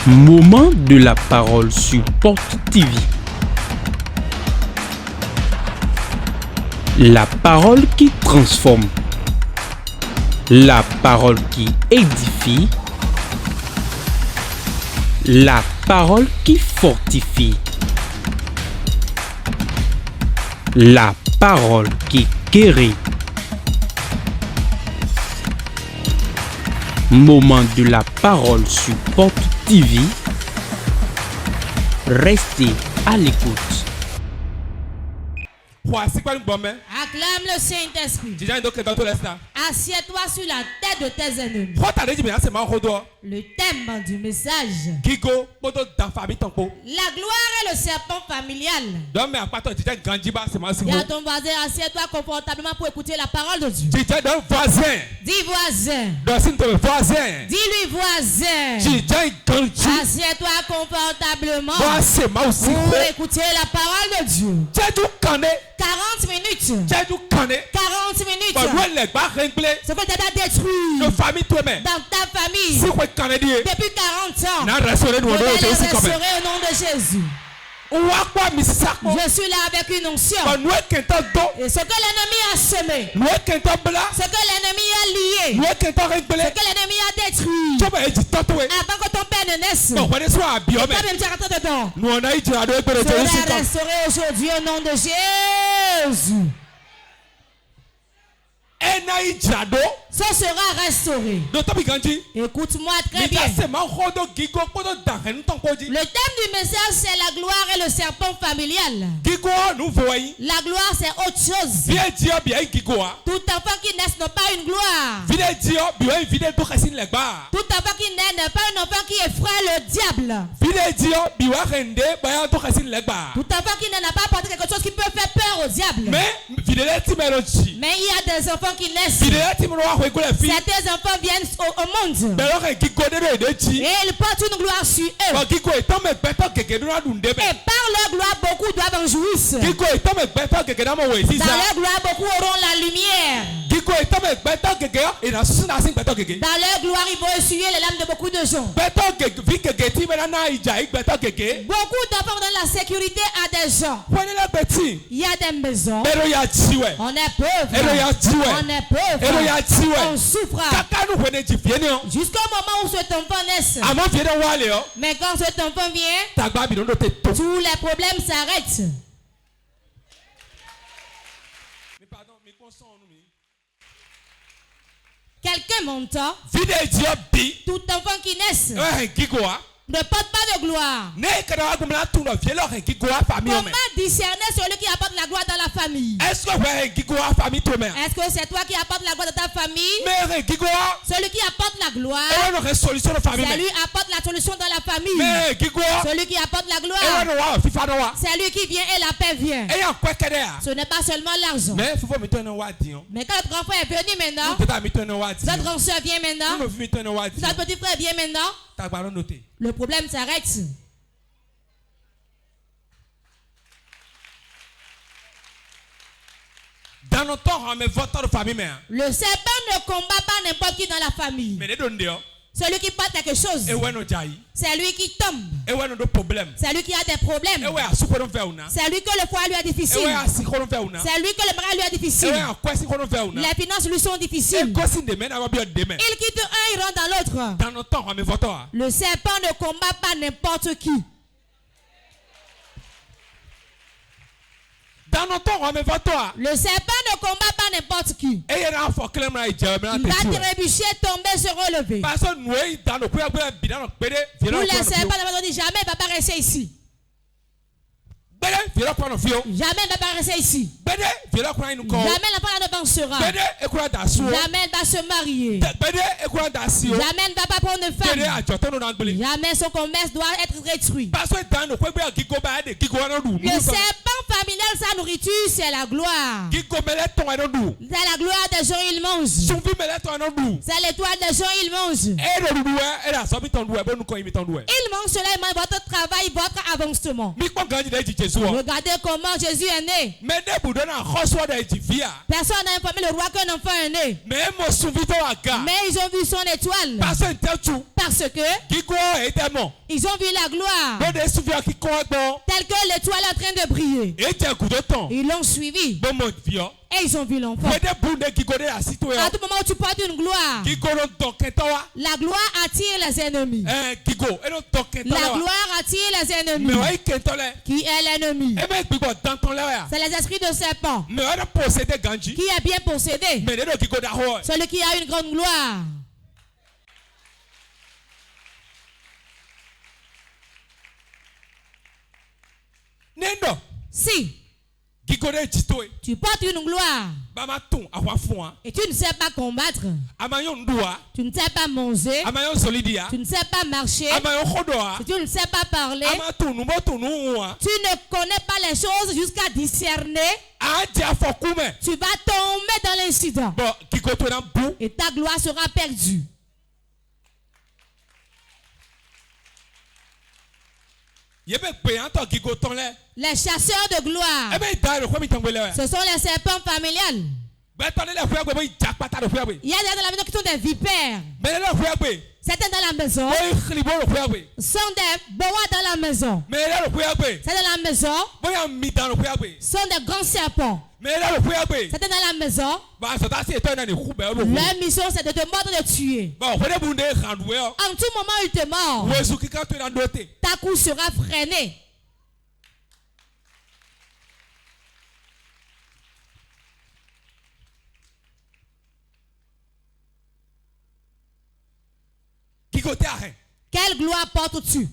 Moment de la parole sur Porte TV. La parole qui transforme. La parole qui édifie. La parole qui fortifie. La parole qui guérit. Moment de la parole sur Porte TV. Restez à l'écoute. Acclame le Saint-Esprit. Assieds-toi sur la tête de tes ennemis. Le thème du message. La gloire et le serpent familial. Dis à ton voisin, assieds-toi confortablement pour écouter la parole de Dieu. Dis voisin. Dis-lui voisin. Assieds-toi confortablement pour écouter la parole de Dieu. 40 minutes. 40 minutes. Ce que tu as détruit dans ta famille depuis 40 ans, je vais les restaurer au nom de Jésus. Je suis là avec une onction. Et ce que l'ennemi a semé, ce que l'ennemi a lié, ce que l'ennemi a détruit, avant que ton père ne naisse, toi-même tu es rentré dedans. Je vais la restaurer aujourd'hui au nom de Jésus. Ça sera restauré. Écoute-moi très bien. Le thème du message, c'est la gloire et le serpent familial. La gloire, c'est autre chose. Tout enfant qui naît n'a pas une gloire. Tout enfant qui naît n'est pas un enfant qui effraie le diable. Tout enfant qui n'a pas apporté quelque chose qui peut faire peur au diable. Mais il y a des enfants qui naissent. Certains enfants viennent au monde. Et ils portent une gloire sur eux. Et par leur gloire, beaucoup doivent en jouir. Dans leur gloire, beaucoup auront la lumière. Dans leur gloire, ils vont essuyer les larmes de beaucoup de gens. Beaucoup d'enfants dans la sécurité à des gens. Il y a des maisons. On est pauvre. On est pauvre. On souffre. Jusqu'au moment où cet enfant naît. Mais quand cet enfant vient, tous les problèmes s'arrêtent. Quelqu'un m'entend? Tout enfant qui naît ne porte pas de gloire. Comment discerner celui qui apporte la gloire dans la famille? Est-ce que c'est toi qui apportes la gloire dans ta famille? Celui qui apporte la gloire, c'est lui qui apporte la solution dans la famille. Celui qui apporte la gloire, c'est lui qui vient et la paix vient. Ce n'est pas seulement l'argent. Mais quand notre enfant est venu maintenant, notre grande soeur vient maintenant, notre petit frère vient maintenant, le problème s'arrête. Le serpent ne combat pas n'importe qui dans la famille. Celui qui porte quelque chose, c'est lui qui tombe. C'est lui qui a des problèmes. C'est lui que le foie lui est difficile. C'est lui que le bras lui est difficile. Les finances lui sont difficiles. Il quitte un, il rentre dans l'autre. Le serpent ne combat pas n'importe qui. Le serpent ne combat pas n'importe qui. Il va trébucher, tomber, se relever. Nous les serpents ne disent jamais il ne va pas rester ici. Jamais il ne va pas rester ici. Jamais l'enfant ne dansera. Jamais il va se marier. Jamais il ne va pas prendre une femme. Jamais son commerce doit être détruit. Le serpent familial, sa nourriture, c'est la gloire. C'est la gloire des gens, ils mangent. C'est l'étoile des gens, ils mangent. Ils mangent cela, ils mangent votre travail, votre avancement. Regardez comment Jésus est né. Personne n'a informé le roi qu'un enfant est né. Mais ils ont vu son étoile. Parce que Ils ont vu la gloire. Tel que l'étoile est en train de briller. Ils l'ont suivi. Et ils ont vu l'enfant. À tout moment où tu portes une gloire, la gloire attire les ennemis. La gloire attire les ennemis. Qui est l'ennemi? C'est les esprits de serpent. Qui est bien possédé? Celui qui a une grande gloire. Si tu portes une gloire et tu ne sais pas combattre, tu ne sais pas manger, tu ne sais pas marcher, si tu ne sais pas parler, tu ne connais pas les choses jusqu'à discerner, tu vas tomber dans l'incident et ta gloire sera perdue. Les chasseurs de gloire, ce sont les serpents familiales. Il y a dans la maison qui sont des vipères. Certains dans la maison sont des boas dans la maison. Certains dans la maison sont des grands serpents. Certains dans la maison, leur mission c'est de te mordre, de tuer. En tout moment il te mord, ta course sera freinée. Quelle gloire portes-tu?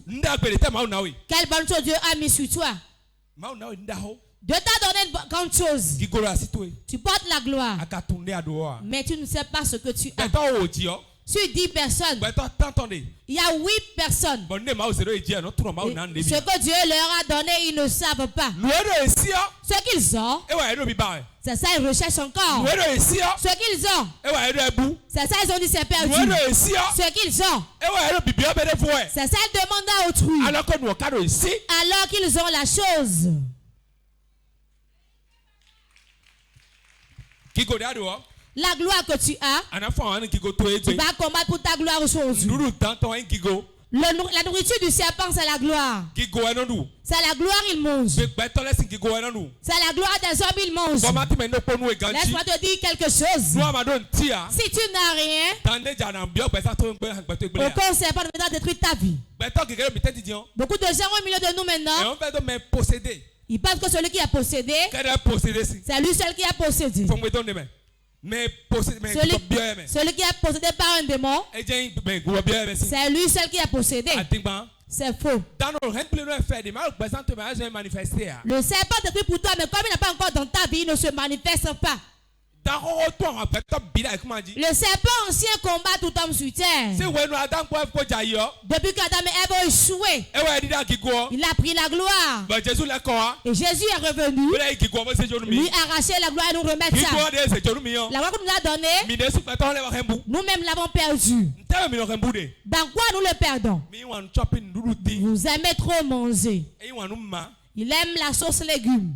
Quelle bonne chose Dieu a mis sur toi? Dieu t'a donné une grande chose. Tu portes la gloire, mais tu ne sais pas ce que tu as. Sur 10 personnes, il y a 8 personnes. Ce que Dieu leur a donné, ils ne savent pas. Ce qu'ils ont, c'est ça ils recherchent encore. Ce qu'ils ont, c'est ça ils ont dit c'est perdu. Ce qu'ils ont, c'est ça ils demandent à autrui. Alors qu'ils ont la chose. La gloire que tu as, tu vas combattre pour ta gloire aujourd'hui. La nourriture du serpent, c'est la gloire. C'est la gloire, il mange. C'est la gloire des hommes, il mange. Laisse-moi te dire quelque chose. Si tu n'as rien, aucun serpent ne va détruire ta vie. Beaucoup de gens au milieu de nous maintenant, ils pensent que celui qui a possédé, c'est lui seul qui a possédé. Celui qui a possédé par un démon, c'est lui seul qui a possédé. C'est faux. Le serpent détruit pour toi, mais comme il n'a pas encore dans ta vie, il ne se manifeste pas. Le serpent ancien combat tout homme sur terre. Depuis qu'Adam et Ève ont échoué, il a pris la gloire. Et Jésus est revenu, lui arracher la gloire et nous remettre ça. La gloire qu'on nous a donnée, nous-mêmes l'avons perdue. Dans quoi nous le perdons? Vous aimez trop manger. Il aime la sauce légumes.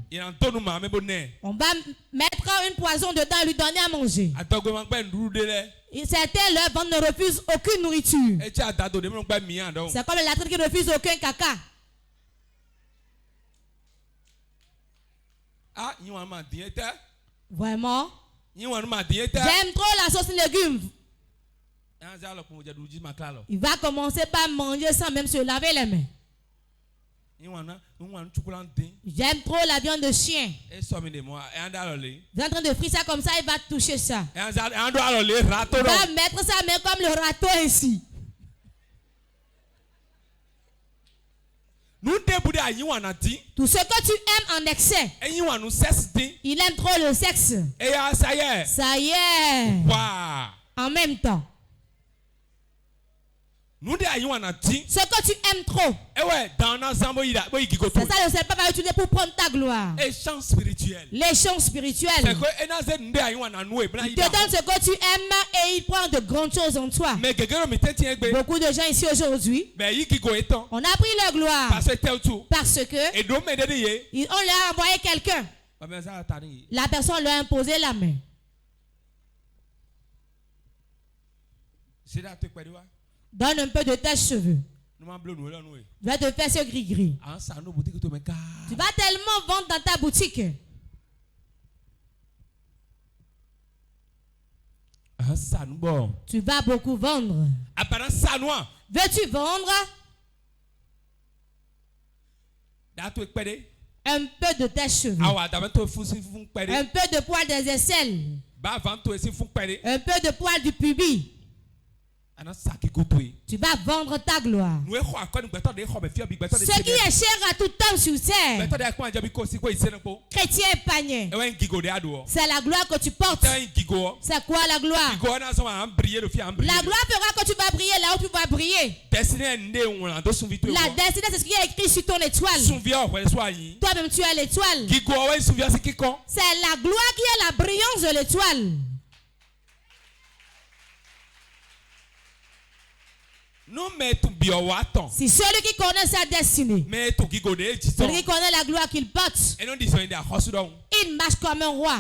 On va mettre une poison dedans et lui donner à manger. Certains leur ventre ne refusent aucune nourriture. C'est comme le latrine qui refuse aucun caca. Vraiment? J'aime trop la sauce légumes. Il va commencer par manger sans même se laver les mains. J'aime trop la viande de chien. Il est en train de frire ça comme ça, il va toucher ça. Il va mettre sa main comme le râteau ici. Tout ce que tu aimes en excès, il aime trop le sexe. Ça y est. En même temps. Ce que tu aimes trop, c'est ça le serpent va utiliser pour prendre ta gloire. Les champs spirituels. Il te donne ce que tu aimes et il prend de grandes choses en toi. Beaucoup de gens ici aujourd'hui, on a pris leur gloire parce que on leur a envoyé quelqu'un. La personne leur a imposé la main. Donne un peu de tes cheveux. Tu vas te faire ce gris-gris. Tu vas tellement vendre dans ta boutique. Tu vas beaucoup vendre. Veux-tu vendre un peu de tes cheveux, un peu de poil des aisselles, un peu de poil du pubis? Tu vas vendre ta gloire. Ce qui est cher à tout homme sur terre, chrétien et païen, c'est la gloire que tu portes. C'est quoi la gloire? La gloire fera que tu vas briller là où tu vas briller. La destinée, c'est ce qui est écrit sur ton étoile. Toi-même, tu as l'étoile. C'est la gloire qui est la brillance de l'étoile. Si celui qui connaît sa destinée, celui qui connaît la gloire qu'il porte, il marche comme un roi.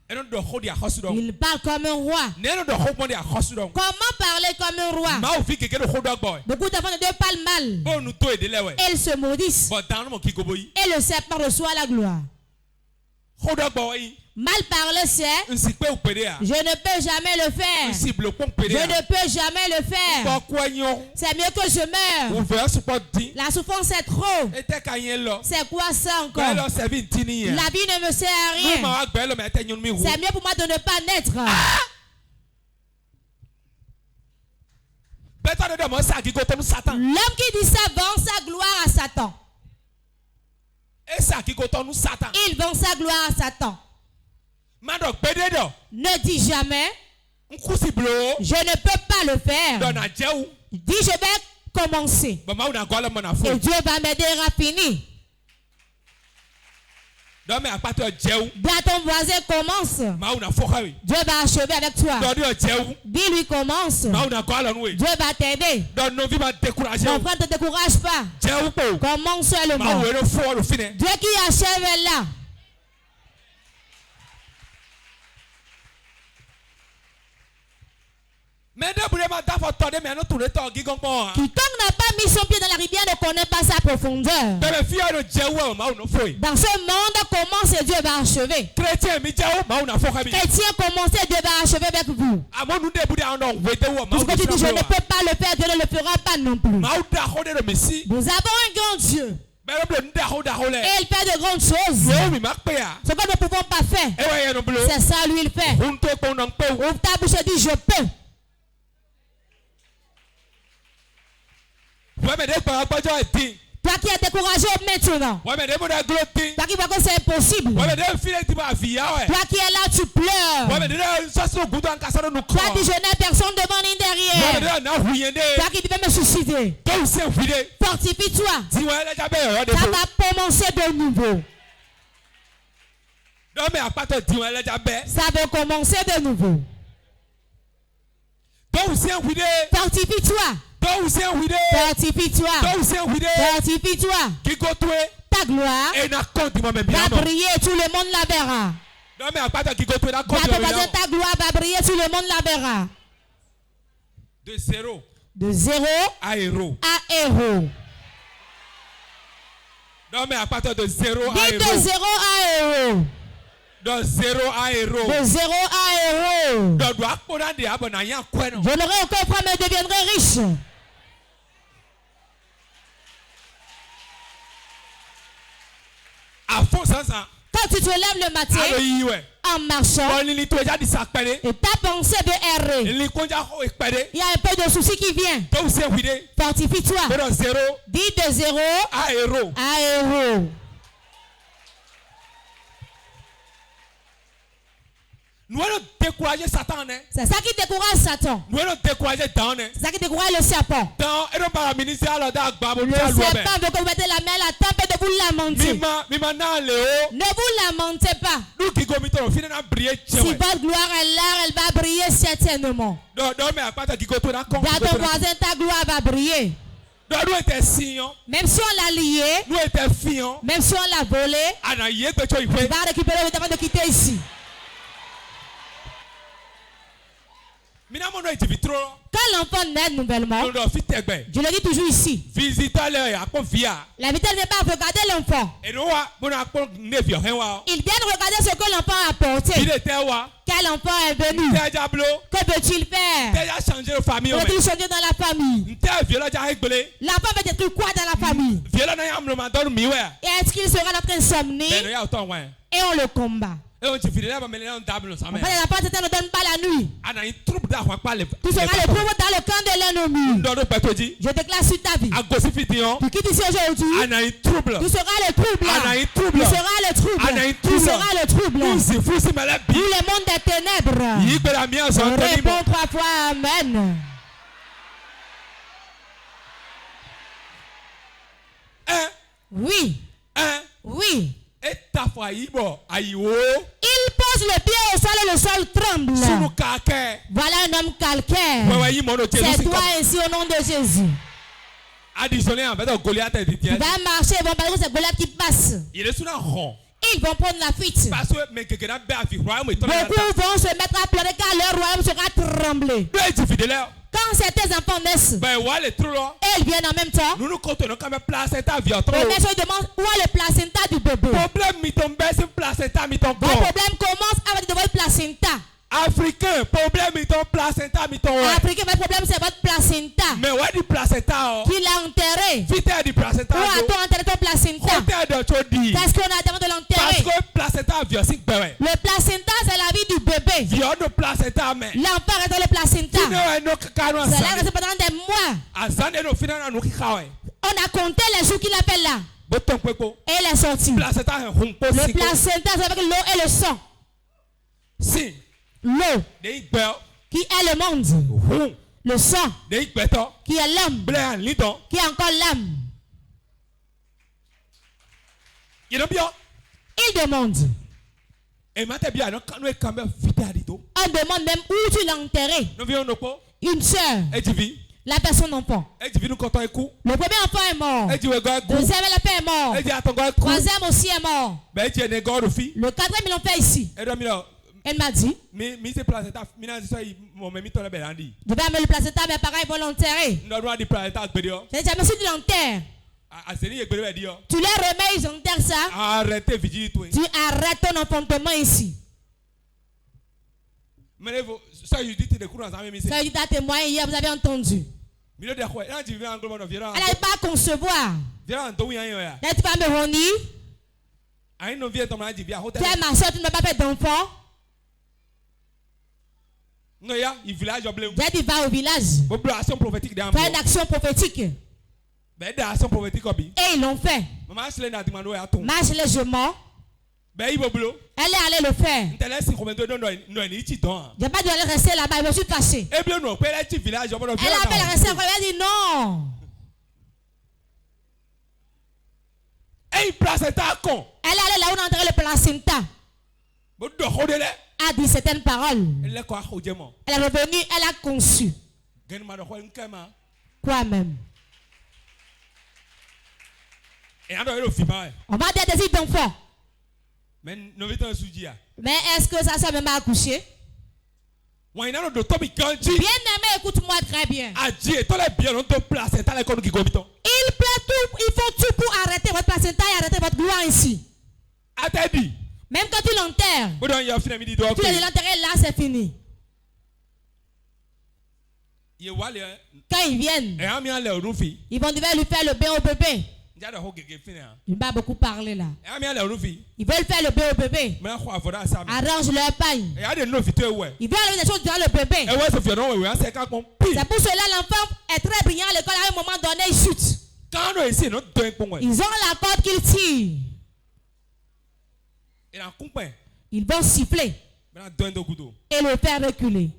Il parle comme un roi. Comment parler comme un roi? Beaucoup d'enfants de Dieu parlent mal. Et ils se maudissent. Et le serpent reçoit la gloire. Mal parler, c'est je ne peux jamais le faire. Je ne peux jamais le faire. C'est mieux que je meure. La souffrance est trop. C'est quoi ça encore? La vie ne me sert à rien. C'est mieux pour moi de ne pas naître. L'homme qui dit ça vend sa gloire à Satan. Il vend sa gloire à Satan. Ne dis jamais je ne peux pas le faire. Dis je vais commencer. Et Dieu va m'aider à finir. Ton voisin commence. Dieu va achever avec toi. Dis-lui commence. Dieu va t'aider. Ton frère ne te décourage pas. Commence seulement. Dieu qui achève est là. Quiconque n'a pas mis son pied dans la rivière ne connaît pas sa profondeur. Dans ce monde, commence et Dieu va achever. Chrétien, commencez, Dieu va achever avec vous. Parce que tu dis je ne peux pas le faire, Dieu ne le fera pas non plus. Nous avons un grand Dieu. Et il fait de grandes choses. Ce que nous ne pouvons pas faire, c'est ça lui il fait. Ouvre ta bouche et dis je peux. Toi qui es découragé maintenant. Toi qui vois que c'est impossible. Toi qui es là, tu pleures. Toi qui je n'ai personne devant ni derrière. Toi qui veux me suicider. Fortifie-toi. Ça va commencer de nouveau. Ça va commencer de nouveau. Fortifie-toi. Fortifie-toi. Fortifie-toi. Ta gloire va briller, tout le monde la verra. Ta gloire va briller, tout le monde la verra. De zéro à héros. De zéro à héros. De zéro à héros. Je n'aurai aucun frère mais deviendrai riche. Quand tu te lèves le matin en marchant et ta pensée de errer, il y a un peu de souci qui vient. Fortifie-toi. Dis de zéro à héros. C'est ça qui décourage Satan. C'est ça qui décourage le serpent. Le serpent veut que vous mettez la main à la table et de vous lamenter. Ne vous lamentez pas. Si votre gloire est là, elle va briller certainement. Dans ton voisin, ta gloire va briller. Même si on l'a lié, même si on l'a volé, il va récupérer le temps de quitter ici. Quand l'enfant naît nouvellement, je le dis toujours ici. L'invité ne va pas regarder l'enfant. Ils viennent regarder ce que l'enfant a apporté. Quel enfant est venu? Que peut-il faire? Peut-il changer dans la famille? L'enfant veut détruire quoi dans la famille? Et est-ce qu'il sera notre insomnie? Et on le combat. On va les enfants, c'était ne donne pas la nuit. Tu seras le trouble dans le camp de l'ennemi. Je déclare sur ta vie. Tu quittes ici aujourd'hui. Tu seras le trouble. Tu seras le trouble. Tu seras le trouble. Pour le monde des ténèbres. Réponds 3 fois Amen. Oui. Oui. Il pose le pied au sol et le sol tremble. Voilà un homme calcaire. C'est toi ainsi au nom de Jésus. Tu vas marcher, ils vont parler que c'est Goliath qui passe. Ils vont prendre la fuite. Beaucoup vont se mettre à pleurer car leur royaume sera tremblé. Quand certains enfants naissent, et ils viennent en même temps, le médecin demande où est le placenta du bébé. Le problème commence avec votre placenta. Africain, problème votre problème c'est votre placenta. Mais où est le placenta? Qui l'a enterré? Où a-t-on enterré ton placenta? Qu'est-ce qu'on a demandé de l'enterrer? Le placenta c'est la vie du bébé. L'enfant reste dans le placenta. Cela reste pendant des mois. On a compté les jours qu'il appelle là. Et il est sorti. Le placenta c'est avec l'eau et le sang. L'eau qui est le monde. Le sang qui est l'âme. Qui est encore l'âme. Il demande. On demande même où tu l'as enterré. Une soeur. La personne enfant. Le premier enfant est mort. Deuxième est mort. Troisième aussi est mort. Le quatrième ils l'ont fait ici. Elle m'a dit. Je vais amener le placenta, mes parents ils vont l'enterrer. J'ai dit, mais si tu l'enterres, tu les remets, ils enterrent ça. Tu arrêtes ton enfantement ici. Ça, je dis à témoigner hier, vous avez entendu. Elle n'arrive pas à concevoir. Elle dit pas me Ronnie. Tu es ma soeur, tu ne m'as pas fait d'enfant. J'ai dit va au village. Fais une action prophétique. Et ils l'ont fait. Marche les jumeaux. Elle est allée le faire. J'ai pas dû aller rester là-bas, je me suis fâché. Elle appelle rester, elle a dit non. Elle est allée là où on a enterré le placenta. A dit certaines paroles. Elle est revenue, elle a conçu. Quoi même? On va dire des idées d'enfants. Mais est-ce que ça même à accoucher? Bien aimé, écoute-moi très bien. Il faut tout pour arrêter votre placenta et arrêter votre gloire ici. Même quand tu l'enterres, tu l'enterres là, c'est fini. Quand ils viennent, ils vont devoir lui faire le bain au bébé. Il va beaucoup parler là. Ils veulent faire le bain au bébé. Arrange leur paille. Ils veulent aller des choses dans le bébé. C'est pour cela l'enfant est très brillant à l'école. À un moment donné, il chute. Ils ont la corde qu'ils tirent. Ils vont siffler et le faire reculer.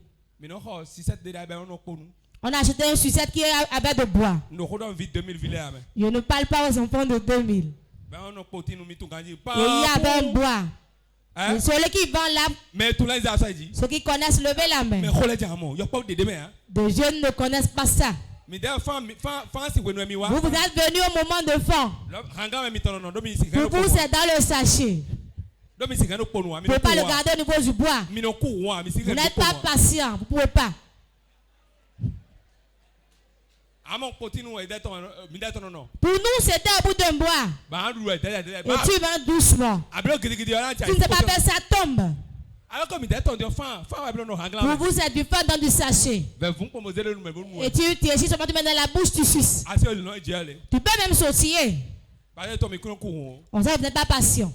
On a acheté une sucette qui est avec de bois. Je ne parle pas aux enfants de 2000. Il y avait un bois. Celui qui vend là, ceux qui connaissent, levez la main. Les jeunes ne connaissent pas ça. Vous êtes venus au moment de fin. Pour vous, c'est dans le sachet. Vous ne pouvez pas le garder au niveau du bois. Vous n'êtes pas patient. Vous ne pouvez pas. Pour nous, c'était au bout d'un bois. Et tu vas doucement. Tu ne sais pas faire ça tombe. Pour vous, c'est du pain dans du sachet. Et tu réussis seulement, tu mets dans la bouche, tu suces. Tu peux même sautiller. On sait que vous n'êtes pas patient.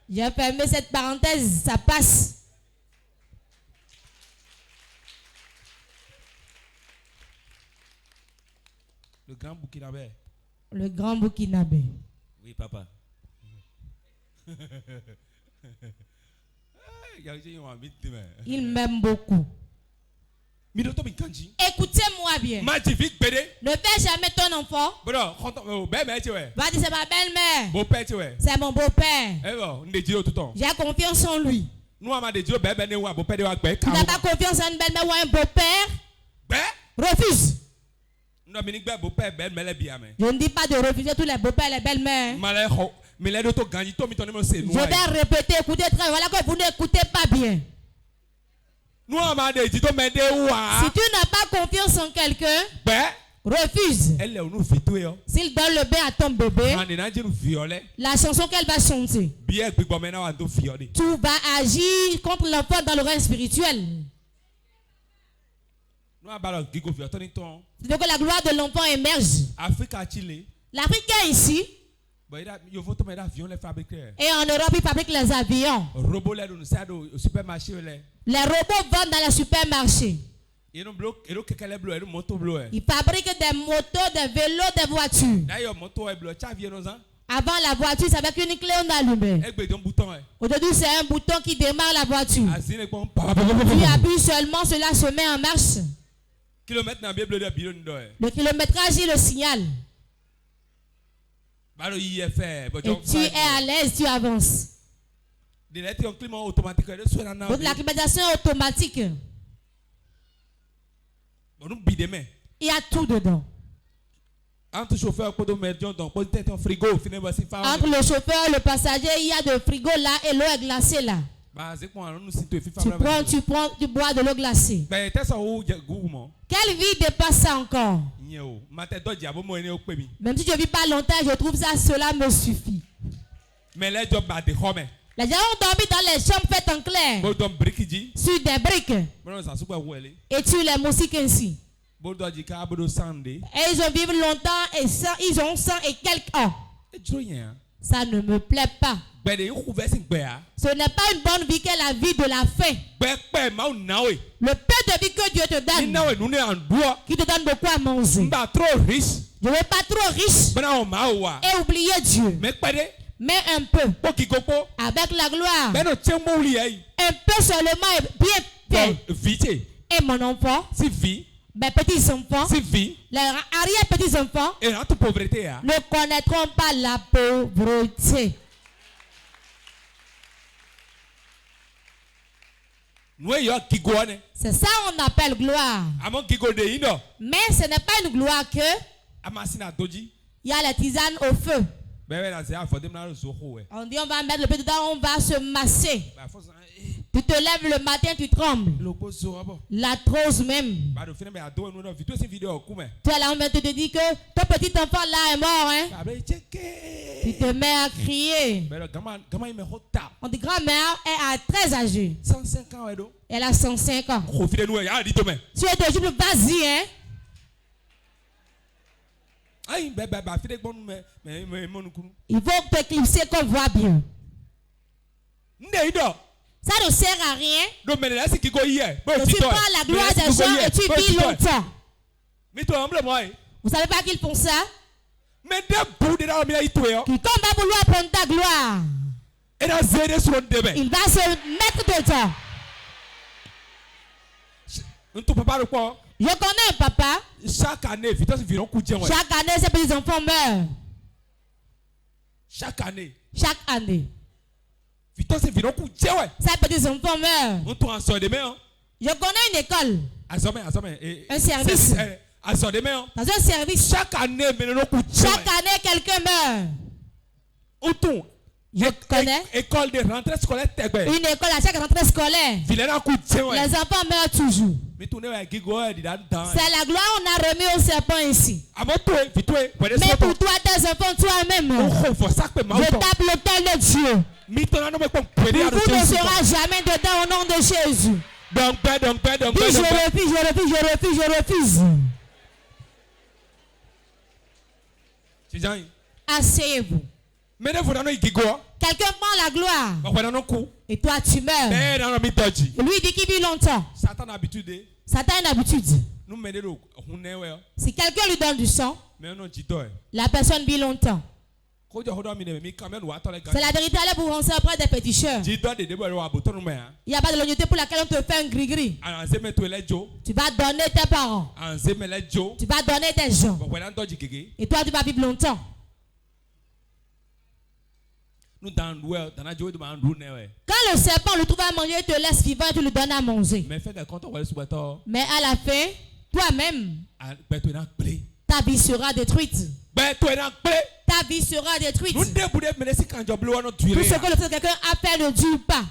J'ai fermé cette parenthèse, ça passe. Le grand Burkinabé. Le grand Burkinabé. Oui, papa. Il m'aime beaucoup. Écoutez-moi bien. Ne fais jamais ton enfant. Va dire c'est ma belle-mère. C'est mon beau-père. J'ai confiance en lui. Tu n'as pas confiance en une belle-mère ou un beau-père? Refuse. Je ne dis pas de refuser tous les beaux-pères et les belles-mères. Je vais répéter, écoutez très. Voilà que vous n'écoutez pas bien. Si tu n'as pas confiance en quelqu'un, refuse. S'il donne le bain à ton bébé, la chanson qu'elle va chanter, tu vas agir contre l'enfant dans le règne spirituel. Donc que la gloire de l'enfant émerge. L'Afrique est ici. Et en Europe, ils fabriquent les avions. Les robots vendent dans les supermarchés. Ils fabriquent des motos, des vélos, des voitures. Avant la voiture, c'est avec une clé on allumait. Aujourd'hui, c'est un bouton qui démarre la voiture. Tu appuies seulement, cela se met en marche. Le kilométrage, il le signale. Et tu es à l'aise, tu avances. Donc la climatisation automatique. Il y a tout dedans. Entre le chauffeur et le passager, il y a de frigo là et l'eau est glacée là. Tu bois de l'eau glacée. Quelle vie dépasse ça encore? Même si je ne vis pas longtemps, je trouve ça, cela me suffit. Les gens ont dormi dans les chambres faites en clair, sur des briques. Et tu les musiques ainsi. Et ils ont vécu longtemps et ils ont 100 et quelques ans. Ça ne me plaît pas. Ce n'est pas une bonne vie qu'est la vie de la faim. Le peu de vie que Dieu te donne, qui te donne beaucoup à manger. Je ne veux pas trop riche et oublier Dieu. Mais un peu, avec la gloire, un peu seulement et bien fait. Et mon enfant, mes petits-enfants, les arrière-petits-enfants ne connaîtront pas la pauvreté. C'est ça qu'on appelle gloire. Mais ce n'est pas une gloire que il y a la tisane au feu. On dit on va mettre le pied dedans, on va se masser. Tu te lèves le matin, tu trembles. L'arthrose même. Tu as la honte de te dire que ton petit enfant là est mort. Hein? Tu te mets à crier. On dit grand-mère est très âgée. Elle a 105 ans. Tu es de jupe, vas-y. Hein? Il faut t'éclipser qu'on voit bien. Ça ne sert à rien. Et tu prends la gloire des gens et tu vis longtemps. Vous savez pas qu'ils font ça? Qui tombe à vouloir prendre ta gloire, il va se mettre dedans. Je connais un papa. Chaque année, ses petits enfants meurent. Chaque année. Ses petits enfants meurent. Je connais une école. Un service. Dans un service. Chaque année, quelqu'un meurt. Je connais une école à chaque rentrée scolaire. Les enfants meurent toujours. la gloire qu'on a remis au serpent ici. Mais pour toi, tes enfants, toi-même, je tape l'autel de Dieu. Vous ne serez jamais dedans au nom de Jésus. Je refuse. Asseyez-vous. Quelqu'un prend la gloire. Et toi tu meurs. Lui dit qu'il vit longtemps. Satan a une habitude. Si quelqu'un lui donne du sang, la personne vit longtemps. C'est la vérité. Allez vous renseigner auprès des péticheurs. Il n'y a pas de l'honnêteté pour laquelle on te fait un gris-gris. Tu vas donner tes parents. Tu vas donner tes gens. Et toi tu vas vivre longtemps. Quand le serpent le trouve à manger, il te laisse vivant et tu lui donnes à manger. Mais à la fin, toi-même, ta vie sera détruite. Ta vie sera détruite. Tout ce que le quelqu'un a fait ne dure pas.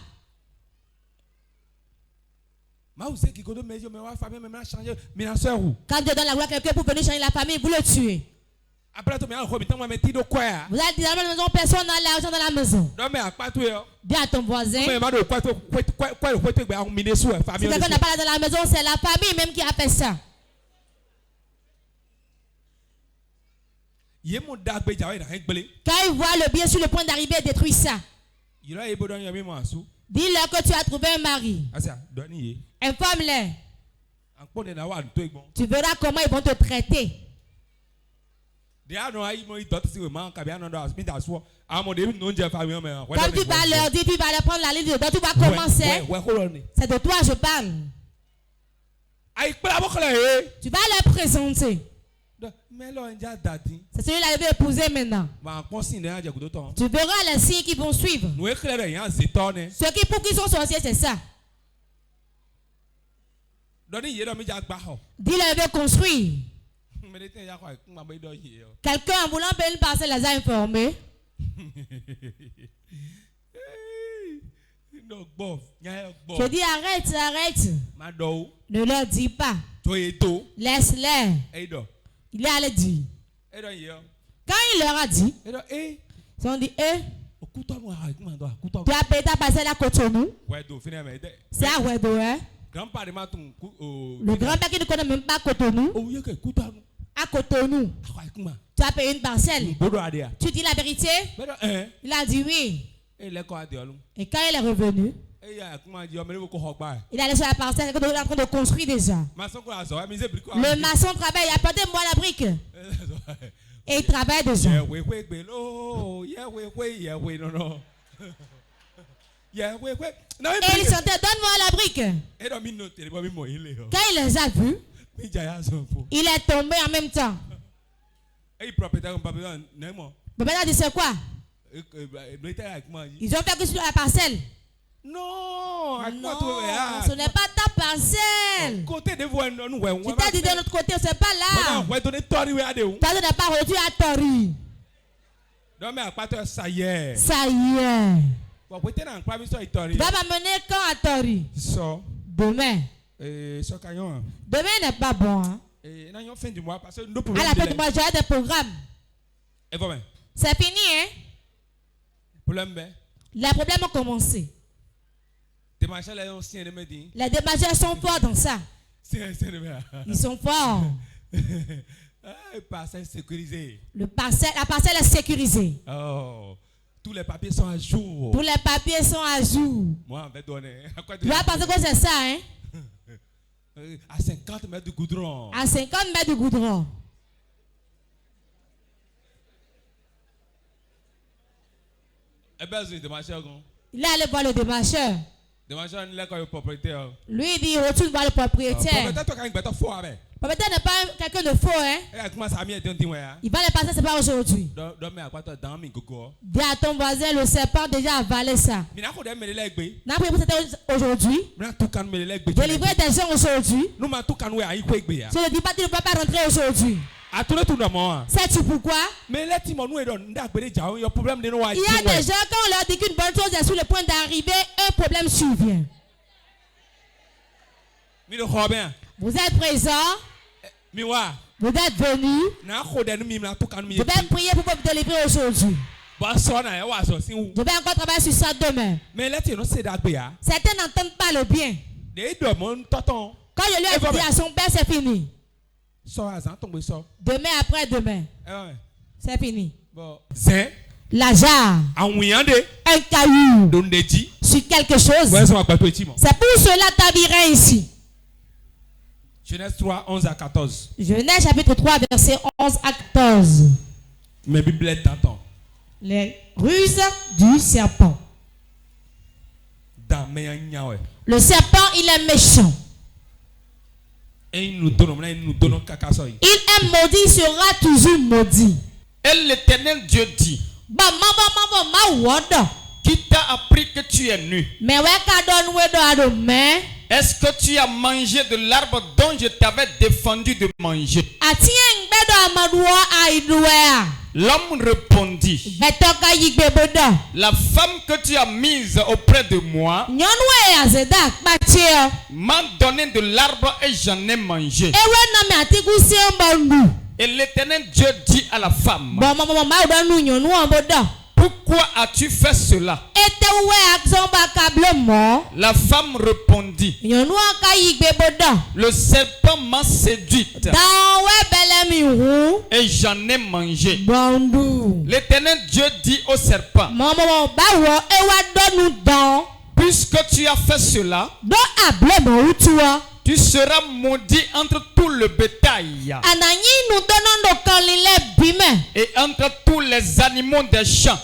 Quand Dieu donne la gloire à quelqu'un pour venir changer la famille, vous le tuez. Vous allez dire dans la maison, personne n'a l'argent dans la maison. Dis à ton voisin. Si quelqu'un n'a pas l'argent dans la maison, c'est la famille même qui a fait ça. Quand il voit le bien sur le point d'arriver, détruit ça. Dis-leur que tu as trouvé un mari. Informe-les. Tu verras comment ils vont te traiter. Comme tu vas leur dire, tu vas leur prendre la ligne dedans, tu vas commencer. C'est de toi je parle. Tu vas leur présenter. C'est celui-là qui veut épouser maintenant. Tu verras les signes qui vont suivre. Ceux qui pour qu'ils sont sorciers, c'est ça. Dis-leur veut construire. Quelqu'un en voulant payer une parcelle les a informés. Je dis arrête. Ne leur dis pas. Laisse-les. Il est allé dire. Quand il leur a dit, ils ont dit, tu as payé ta parcelle à Cotonou. C'est à Wedo, hein? Le grand-père qui ne connaît même pas Cotonou. À Cotonou. Tu as payé une parcelle. Tu dis la vérité? Il a dit oui. Et quand il est revenu, il allait sur la parcelle, il est en train de construire déjà. Le maçon travaille, apportez-moi la brique. Et il travaille déjà. Et il chantait, donne-moi la brique. Quand il les a vus, il est tombé en même temps. Le propriétaire a dit, c'est quoi? Ils ont fait que sur la parcelle. Non, ce n'est pas ta parcelle. Tu t'as dit de l'autre côté, c'est pas là. Tu n'as pas reçu à Tori. Ça y est. Tu vas m'amener quand à Tori? Demain. Demain n'est pas bon. Hein? À la fin du mois, j'ai des programmes. C'est fini, hein? Les problèmes ont commencé. Les démarcheurs sont forts dans ça. Ils sont forts. La parcelle est sécurisée. Oh, tous les papiers sont à jour. Tu vas penser que c'est ça, hein? À 50 mètres du goudron. Il est allé voir le démarcheur. Lui il dit retourne voir le propriétaire. Le propriétaire n'est pas quelqu'un de faux, hein? Il va les passer, c'est pas aujourd'hui. Dis à ton voisin, le serpent déjà avalé ça. N'a pas c'était aujourd'hui. Je livrais des gens aujourd'hui. Je ne dis pas que tu ne peux pas rentrer aujourd'hui. Sais-tu pourquoi? Il y a des gens, quand on leur dit qu'une bonne chose est sur le point d'arriver, un problème survient. Vous êtes présents. Vous êtes venus. Vous êtes priés pour vous délivrer aujourd'hui. Je vais encore travailler sur ça demain. Certains n'entendent pas le bien. Quand je lui ai dit à son père, c'est fini. Demain après demain. C'est fini. La jarre. Un caillou. Sur quelque chose. C'est pour cela que tu viens ici. Genèse 3, 11 à 14. Genèse chapitre 3, verset 11 à 14. Mes bibliothèques t'entendent. Les ruses du serpent. Le serpent, il est méchant. Il est maudit, il sera toujours maudit. Et l'Éternel Dieu dit: qui t'a appris que tu es nu? Est-ce que tu as mangé de l'arbre dont je t'avais défendu de manger? L'homme répondit: la femme que tu as mise auprès de moi m'a donné de l'arbre et j'en ai mangé. Et l'Éternel Dieu dit à la femme: pourquoi as-tu fait cela? La femme répondit: le serpent m'a séduite et j'en ai mangé. L'Éternel Dieu dit au serpent: puisque tu as fait cela, tu seras maudit entre tout le bétail et entre tous les animaux des champs.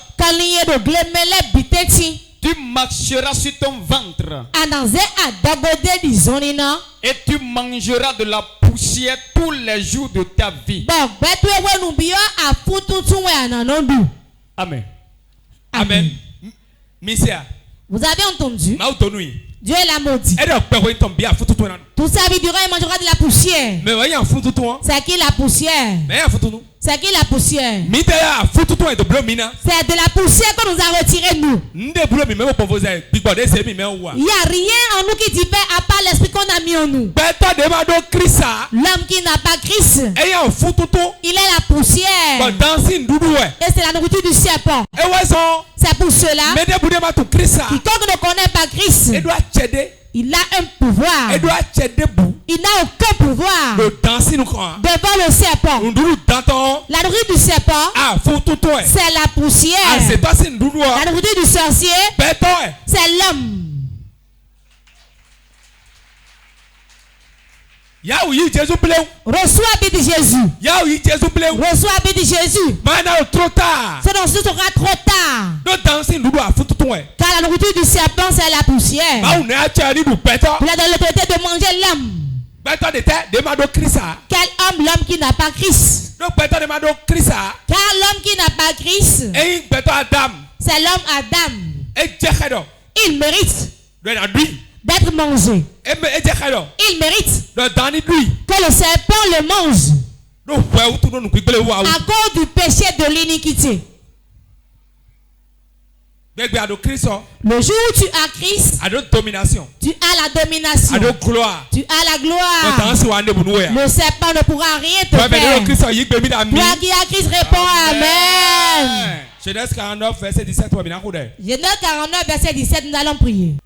Tu marcheras sur ton ventre et tu mangeras de la poussière tous les jours de ta vie. Amen. Amen. Vous avez entendu? Dieu l'a maudit. Tout sa vie durant, il mangera de la poussière. C'est qui la poussière? C'est qui la poussière? C'est de la poussière que nous a retiré nous. Il n'y a rien en nous qui diffère à part l'esprit qu'on a mis en nous. L'homme qui n'a pas Christ, il est la poussière. Et c'est la nourriture du serpent. C'est pour cela, quiconque ne connaît pas Christ, il a un pouvoir. Il n'a aucun pouvoir devant le serpent. La nourriture du serpent, c'est la poussière. La nourriture du sorcier, c'est l'homme. Reçois la vie de Jésus. Reçois la vie de Jésus. C'est donc ce sera trop tard. Car la nourriture du serpent, c'est la poussière. Il a donné l'autorité de manger l'homme. Quel homme? L'homme qui n'a pas Christ. Car l'homme qui n'a pas Christ, c'est l'homme Adam. Il mérite d'être mangé. Il mérite que le serpent le mange à cause du péché de l'iniquité. Le jour où tu as Christ, tu as la domination. Tu as la gloire. Le serpent ne pourra rien te faire. Toi qui as Christ, réponds Amen. Genèse 49, verset 17. Genèse 49, verset 17, nous allons prier.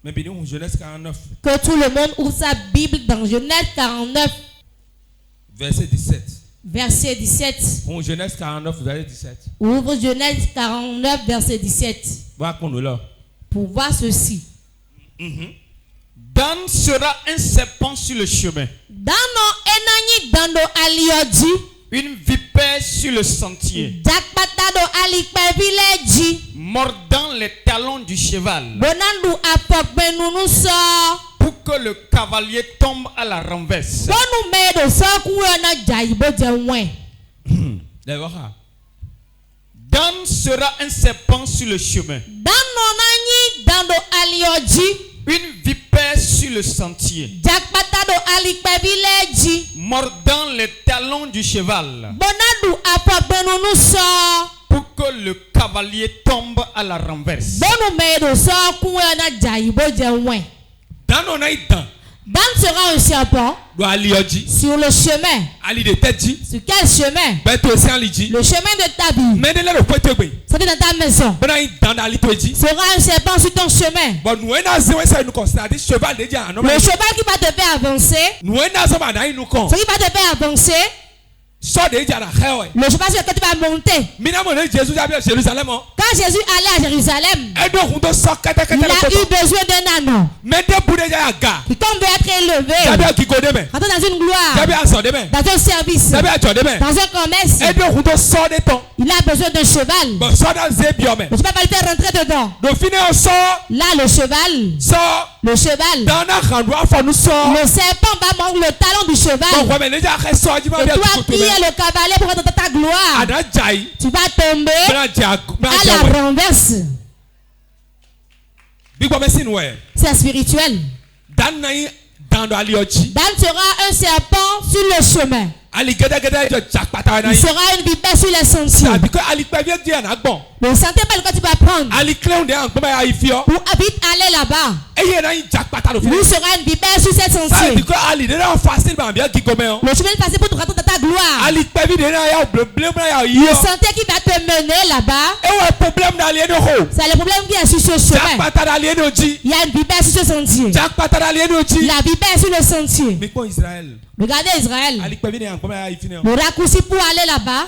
Genèse 49. Que tout le monde ouvre sa Bible dans Genèse 49. Verset 17. Verset 17. Genèse 49, verset 17. Ouvre Genèse 49, verset 17. Pour voir ceci. Dan sera un serpent sur le chemin. Une vipère sur le sentier. Mordant les talons du cheval. Pour que le cavalier tombe à la renverse. Dan sera un serpent sur le chemin. Une vipère sur le sentier. Mordant les talons du cheval. Pour que le cavalier tombe à la renverse. Dan sera un serpent sur le chemin. Sur quel chemin? Le chemin de ta vie. C'est dans ta maison. Sera un serpent sur ton chemin. Le cheval qui va te faire avancer. Ce qui va te faire avancer. Le cheval sur lequel tu vas monter. Quand Jésus allait à Jérusalem, il a eu besoin d'un âne qui, comme veut être élevé, entrer dans une gloire, dans un service, dans un commerce, il a besoin d'un cheval. Le cheval va lui faire rentrer dedans. Là, le cheval, le serpent va mordre le talon du cheval. Et toi qui es le cavalier pour rentrer dans ta gloire, tu vas tomber à la renverse. C'est spirituel. Dan sera un serpent sur le chemin. Il sera une vipère sur les sentiers. Ne sentez pas le que tu vas prendre pour vite aller là-bas. Il sera une vipère sur ces sentiers. Le chemin est passé pour te rentrer dans ta gloire. Ne sentez qu'il va te mener là-bas. C'est le problème qui est sur ce chemin. Il y a une vipère sur ce sentier. La vipère sur le sentier. Regardez Israël. Le raccourci pour aller là-bas.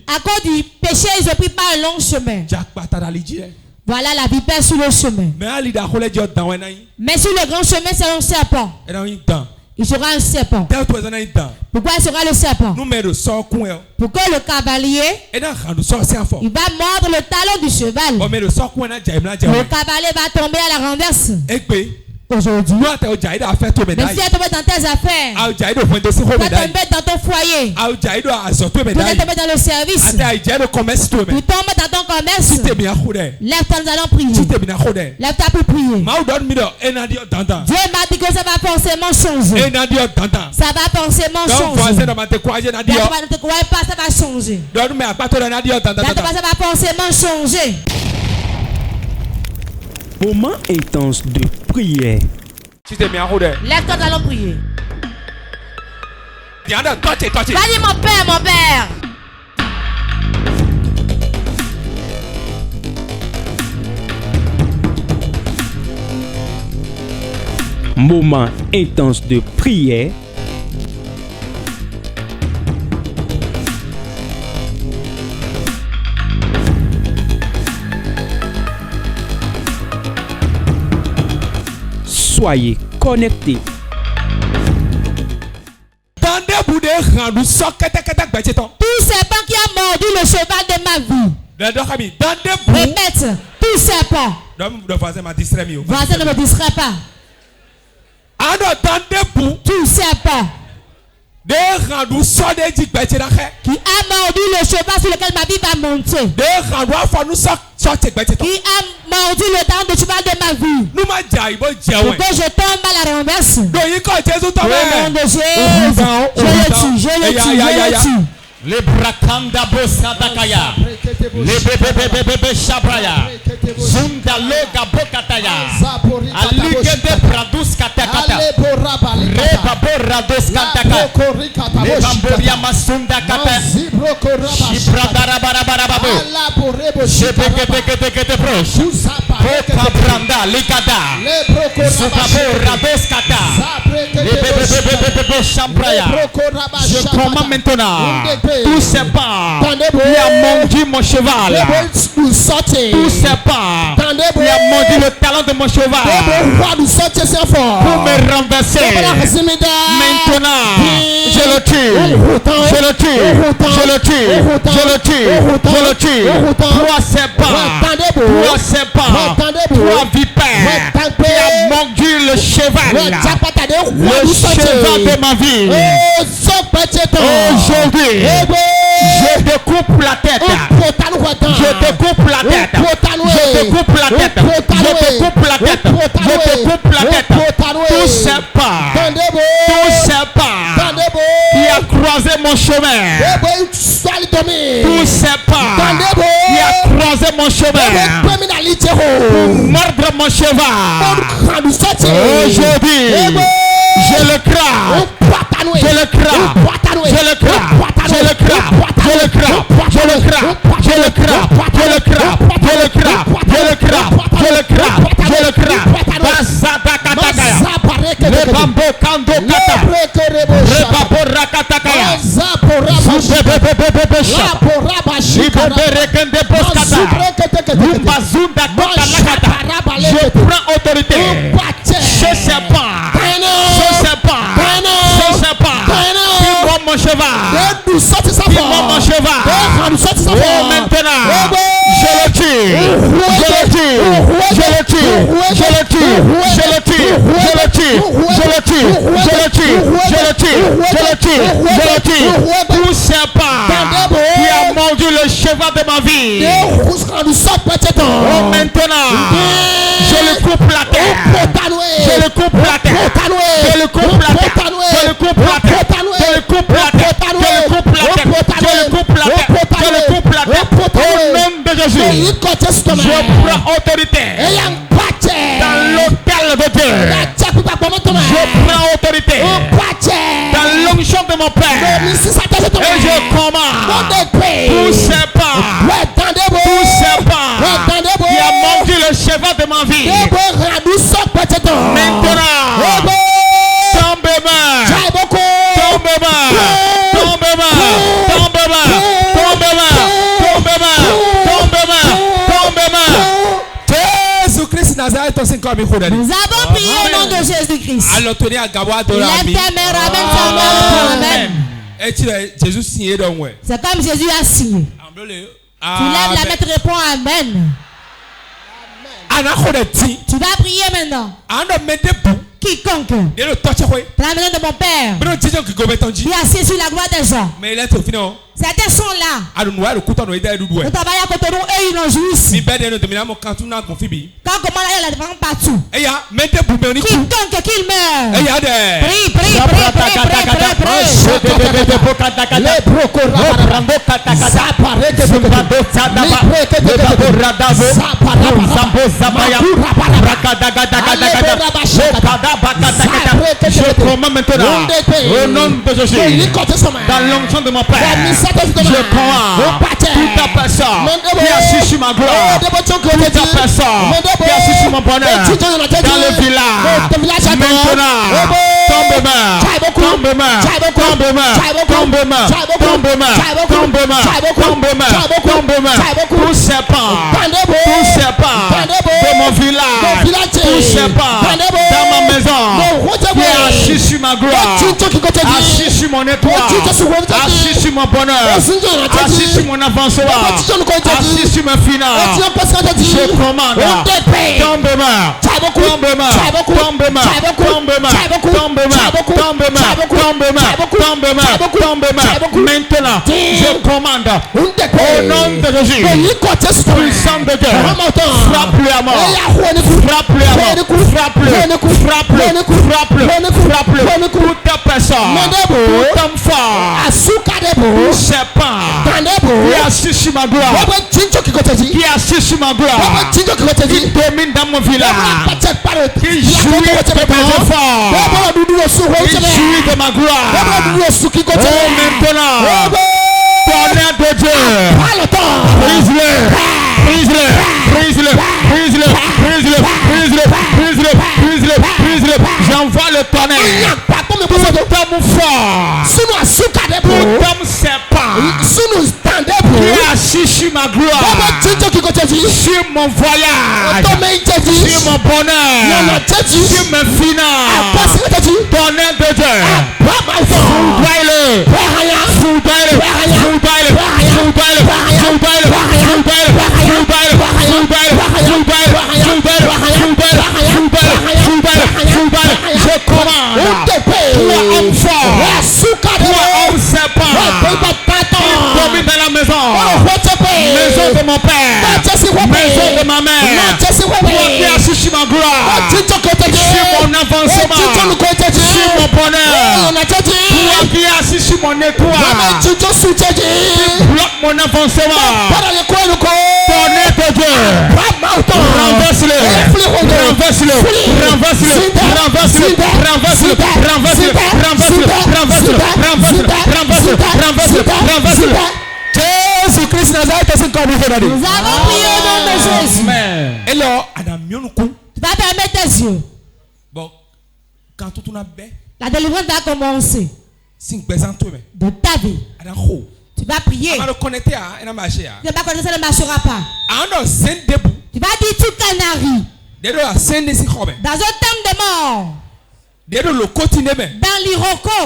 À cause du péché, ils ont pris pas un long chemin. Voilà la vipère sur le chemin. Mais sur le grand chemin, c'est un serpent. Il sera un serpent. Pourquoi il sera le serpent? Pour que le cavalier, il va mordre le talon du cheval. Le cavalier va tomber à la renverse. Aujourd'hui, même si elle tombe dans tes affaires, tu vas tomber dans ton foyer, tu vas tomber dans le service, tu tombes dans ton commerce. Lève-toi, nous allons prier. Lève-toi pour prier. Dieu m'a dit que ça va forcément changer. Ça va forcément changer. Ne te croyez pas, ça va changer. Ça va forcément changer. Moment intense de prière. Lève-toi, nous allons prier. Vas-y mon père, mon père. Moment intense de prière. Soyez connectés. Tout serpent qui a mordu le cheval de ma vie. Répète. Tout serpent. Voisin, ne me distrait pas. Tout serpent qui a mordu le cheval sur lequel ma vie va monter. Qui a mordu le talon de cheval de ma vie. Pour que je tombe à la renverse. Au nom de Jésus, je le tue. Le brakanda bosa dakaya, le bebe shabraya, zunda loga bokataya, alige de pradus katakata, reba borradus kataka, le bamboria masunda kata, shibradara barabarababu, shebeke proche, poka branda likada, zubabo radus kata, le bebe shabraya. Je commande maintenant. Tout serpent qui a mordu mon cheval, tout serpent qui a mordu le talon de mon cheval pour me renverser, maintenant je le tue, je le tue, je le tue, je le tue, je le tue. Trois serpents, trois vipères qui a mordu le cheval de ma vie. Aujourd'hui, je te coupe la tête. Je te coupe la tête. Je te coupe la tête. Je te coupe la tête. Je te coupe la tête. Tout serpent qui a croisé mon chemin. Tout serpent qui a croisé mon chemin pour mordre comme mon cheval. Aujourd'hui, je le crains. Je le crains. Je le crains. Je le crains. Je le crains. Je le crains. Je le crains. Je le crains. Je le crains. Je le crains. Je le crains. Je le crains. Basata katakaya. Le bambo kando kata. Le babo rakatakaya. Bebe shapa. Ibebe rekende boskata. Lumbazunda kota lakata. Je prends autorité. Je sais pas. Je sais pas. Je sais pas. Dis-moi mon cheval. Dis-moi mon cheval. Oh maintenant. Je le tue. Je le tue. Je le tue. Je le tue. Je le tue. Je le tue. Je le tue. Je le tue. Je le tue. Je le tue. Je le tue. Tout serpent qui a mordu le cheval de ma vie. Oh maintenant. Je le coupe la terre. Je le coupe la terre. Je le coupe la terre. Je le coupe la terre. Je le coupe la terre. Je le coupe la terre. Je le coupe la terre. Je le coupe la terre. Au nom de Jésus, je prends autorité dans l'autel de Dieu. Je prends autorité dans l'onction de mon Père. Et je commande tout serpent qui a mordu le cheval de ma vie. Maintenant, nous avons prié au nom de Jésus-Christ. Lève ta main, ramène ta main. Amen. C'est comme Jésus a signé. Tu lèves la main, tu réponds Amen. Tu vas prier maintenant. Quiconque, dans la maison de mon Père, qui est assis sur la gloire des gens, certains sont là. Nous travaillons à côté de nous et ils en jouissent. Quand comment là, il y a la défense partout. Quiconque qu'il meurt. Prie, prie, je commande maintenant au nom de Jésus dans l'onction de mon Père. Je commande toute personne qui assiste sur ma gloire, toute personne qui assiste sur mon bonheur dans le village. Maintenant, tout serpent de mon village, tout serpent dans ma maison qui assiste sur ma gloire, assiste sur mon étoile, assiste sur mon bonheur, assiste sur mon avancement, assiste sur mes finances. Je commande, maintenant, je commande au nom de Jésus, puissant de Dieu, frappe-le à mort, frappe-le à mort, frappe-le, toute personne, tout homme fort, tout serpent, qui assiste sur ma gloire, qui assiste sur ma gloire, qui domine dans mon village, qui jouit de mes efforts, qui jouit de ma gloire. Oh maintenant, tonnerre de Dieu, brise-le, j'envoie le tonnerre. Tout homme fort, tout homme serpent, qui assis sur ma gloire, sur mon voyage, sur mon bonheur, sur mes finances, tonnerre de Dieu, je commande, toi homme fort, toi homme serpent, qui domine dans la maison, maison de mon père, maison de ma mère, toi qui assis sur ma gloire, sur mon avancement, sur mon bonheur, toi qui assis sur mon étoile, qui bloque mon avancement, tonnerre de de Dieu. Renverse-le. Renverse-le. Renverse-le. Renverse-le. Renverse-le. Renverse-le. Renverse-le. Renverse-le. Renverse-le. Renverse-le. Jésus-Christ Nazareth est comme vous avez dit. Nous avons prié au nom de Jésus. Et là, tu vas fermer tes yeux. Bon, quand tout a bien, la délivrance va commencer. De ta vie. Tu vas prier. Tu ne vas connecter, ça ne marchera pas. Tu vas dire tout canari. Dans un thème de mort. Dans l'iroko.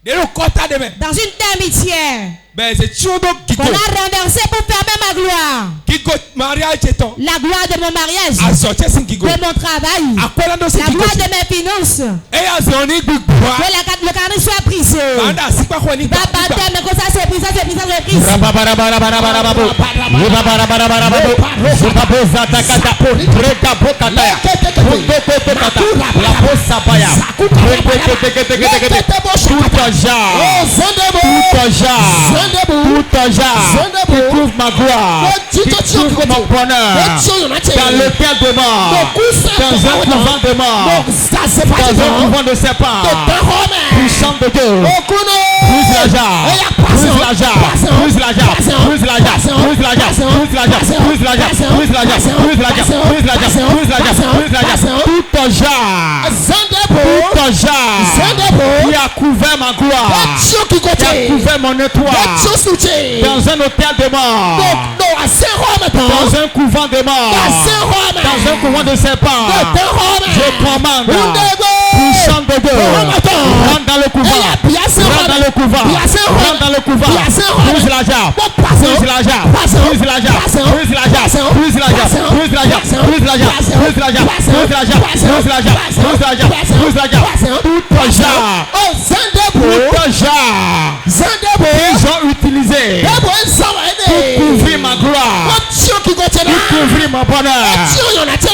Dans une termitière. On a renversé pour fermer ma gloire. La gloire de mon mariage. De mon travail. La gloire de mes finances. Que le carnet soit brisé. Mais comme ça c'est brisé, c'est brisé, c'est brisé. Tout un genre qui trouve ma gloire, qui trouve mon bonheur, dans lequel de mort, dans un couvent de mort, dans un couvent de serpents, puissant de Dieu, brise la jarre, brise la jarre, brise la jarre, brise la jarre, brise la jarre, brise la jarre, brise la jarre, brise la jarre, brise la jarre, brise la jarre, brise la jarre, brise la jarre, tout un genre, tout un genre qui a couvert ma gloire, qui a couvert mon étoile. Dans un hôtel de mort, dans un couvent de mort, dans un couvent de serpents, je commande, puissant de Dieu, rentre dans le couvent, rentre dans le couvent, rentre dans le couvent, brise la jarre, brise la jarre, brise la jarre, brise la jarre, brise la jarre, brise la jarre, brise la jarre, brise la jarre, brise la jarre, brise la jarre, brise la jarre, brise la jarre, tout un jarre, tout un jarre, ils ont utilisé pour couvrir ma gloire, pour couvrir mon bonheur,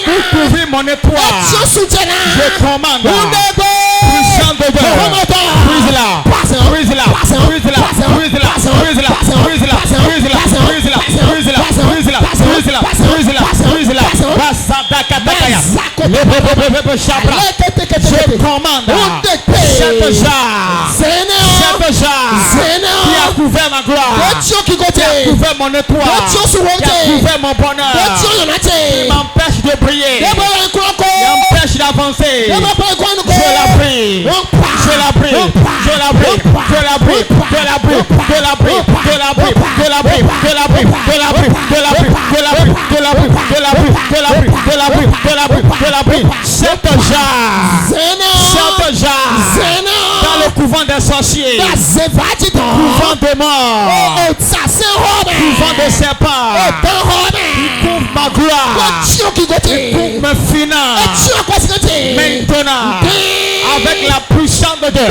pour couvrir mon étoile. Je commande, puissant de Dieu, brise-la, brise-la, brise-la, brise-la, brise-la, brise-la, brise-la, brise-la, brise-la, brise-la, brise-la, brise-la, brise-la, Basada Katakaya, je commande, cette jarre, qui a couvert ma gloire, qui a couvert mon étoile, qui a couvert mon bonheur, qui m'empêche de briller, qui m'empêche d'avancer. Je la prie, je la prie, je la prie, je la prie, je la prie, je la prie, je la prie, je la prie, je la prie, je la prie, je la prie, je la prie, je la prie, je la prie, je la prie, je la prie, je la prie, je la prie. Cette jarre, dans le couvent des sorciers, couvent de mort, couvent de serpents, qui couvre ma gloire, qui couvre mes finances. Maintenant, avec la puissance de Dieu,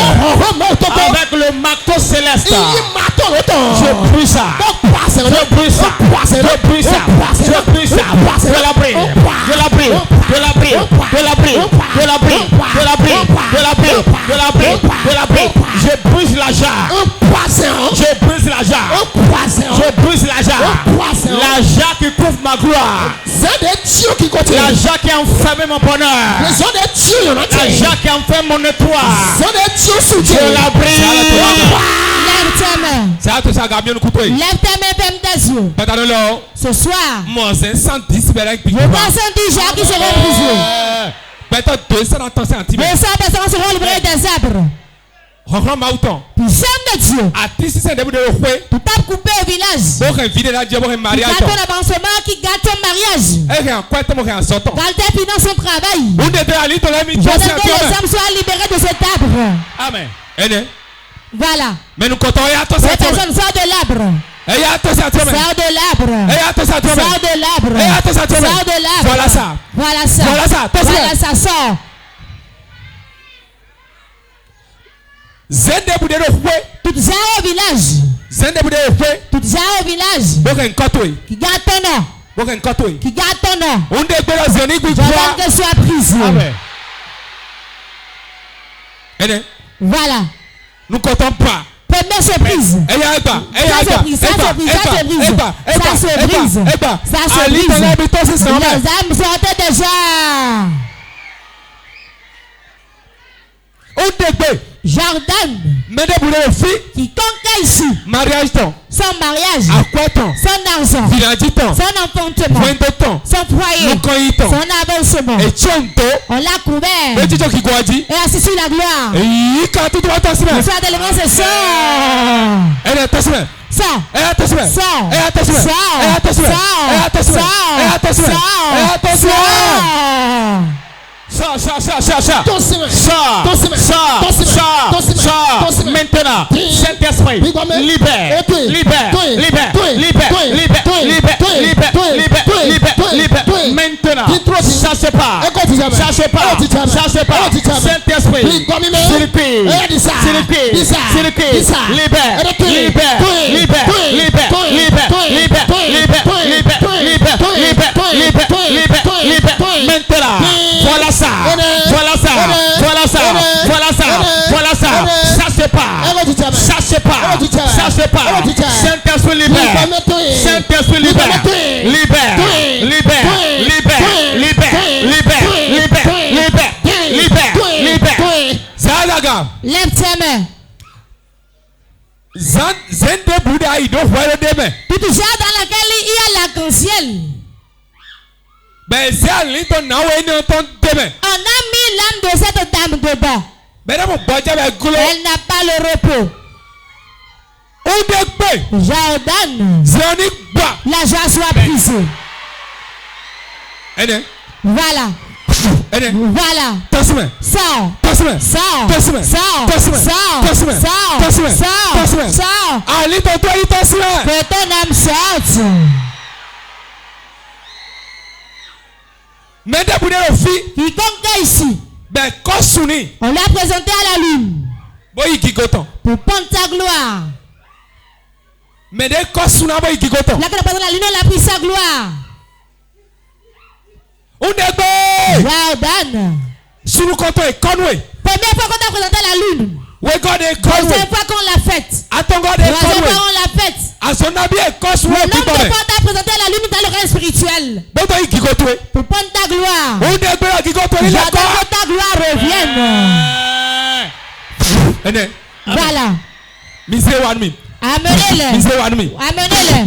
avec le marteau céleste, je brise ça, je brise ça, je brise ça, je brise ça, je la prie, je la prie, je la prie, je la prie, je la prie, je la prie, je la prie, je la prie, je la prie, je brise la jarre, je brise la jarre, je brise la jarre qui couvre ma gloire, la jarre qui a enfermé mon bonheur, la jarre qui a enfermé mon étoile, je la brise. Lève ta main, ferme tes yeux. Ce soir, moi c'est 110 je vois 110 gens qui seront brisés. 200 personnes seront livrées des arbres. Puissant de Dieu. Tu t'as coupé au village. Qui garde ton avancement, qui garde ton mariage. Garde tes finances, son travail. Je veux que les hommes soient libérés de cet arbre. Amen. Voilà. Mais nous comptons les personnes sortent de l'arbre. Sors de l'arbre. Sors de l'arbre. Sors de l'arbre. Voilà ça. Voilà ça. Voilà ça. Voilà ça. Sors. Toutes gens au village. Toutes gens au village. Qui garde ton nom. Qui garde ton nom. Je que soit brisé. Amen. Voilà. Nous comptons pas. Première surprise. Ça se brise. Les âmes sortaient déjà. Jordan. Quiconque ici. Mariage temps. Sans mariage. À quoi temps? Sans argent. Sans enfantement. Sans foyer. Sans avancement. On l'a couvert. Et assis sur la gloire. Le soir de l'élément c'est ça. Maintenant, Saint-Esprit, libère. Maintenant, cherchez pas. Saint-Esprit, Maintenant, voilà ça. Cherchez pas. Saint-Esprit libère. Lève tes mains. Tout déjà dans laquelle il y a l'arc-en-ciel. On a mis l'âme de cette dame dedans. Elle n'a pas le repos. Jordan. La joie soit brisée. Voilà. Sors. Que ton âme sorte. Quiconque ici. On l'a présenté à la lune. Pour prendre ta gloire. Là que la lune, on a pris sa gloire. Jordan. Première fois qu'on t'a présenté la lune. Deuxième fois qu'on l'a faite. Troisième fois on l'a faite. Le nombre de fois qu'on t'a présenté la lune dans le règne spirituel. Pour prendre ta gloire. J'attends que ta gloire revienne. Voilà. Amenez-les.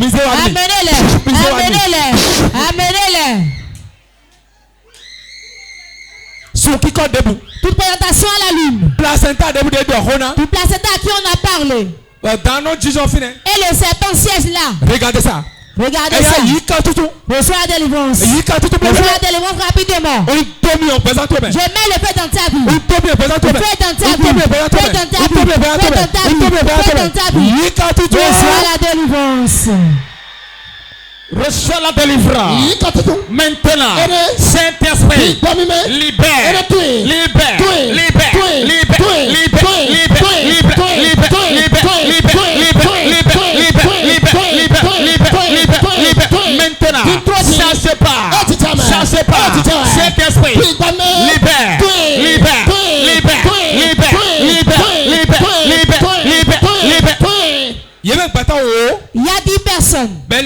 Toute présentation à la lune. Toute placenta à qui on a parlé. Et le serpent siège là. Regardez ça. Reçois la délivrance. Rapidement. Je mets le feu dans ta vie. Reçois la délivrance. Reçois la délivrance. Maintenant, Saint-Esprit, libère. Maintenant, cherchez pas. Saint-Esprit, libère. Il y a 10 personnes. On l'a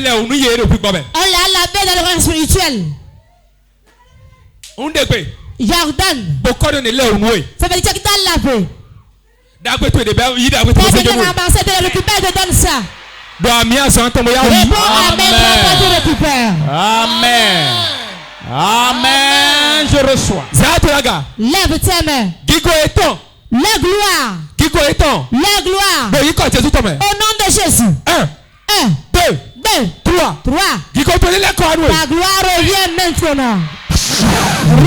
lavé dans le rang spirituel. Jordan. Ça veut dire qu'il t'a lavé. Quelqu'un a avancé de récupérer, te donne ça. Amen. Je reçois. Lève tes mains. La gloire. La gloire. Au nom de Jésus. 1, 2, 3. Ta gloire revient maintenant.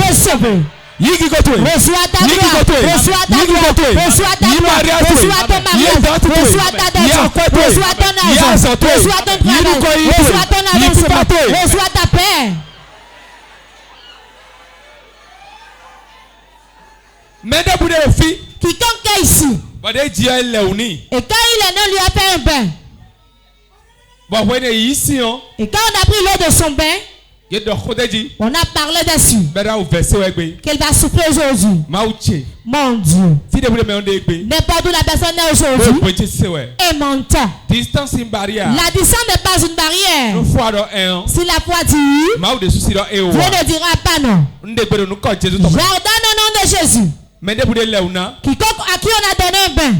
Recevez. Reçois ta gloire. Reçois ton mariage. Reçois ton argent. Reçois ton travail. Reçois ton avancement. Reçois ta paix. Quiconque est ici. Et quand il est né, on lui a fait un bain. Et quand on a pris l'eau de son bain, On a parlé dessus. Qu'elle va souffler aujourd'hui. Mon Dieu. N'importe où la personne est aujourd'hui. Et mon temps. La distance n'est pas une barrière. Si la foi dit, Dieu ne dira pas non. J'ordonne au nom de Jésus. Quiconque à qui on a donné un bain.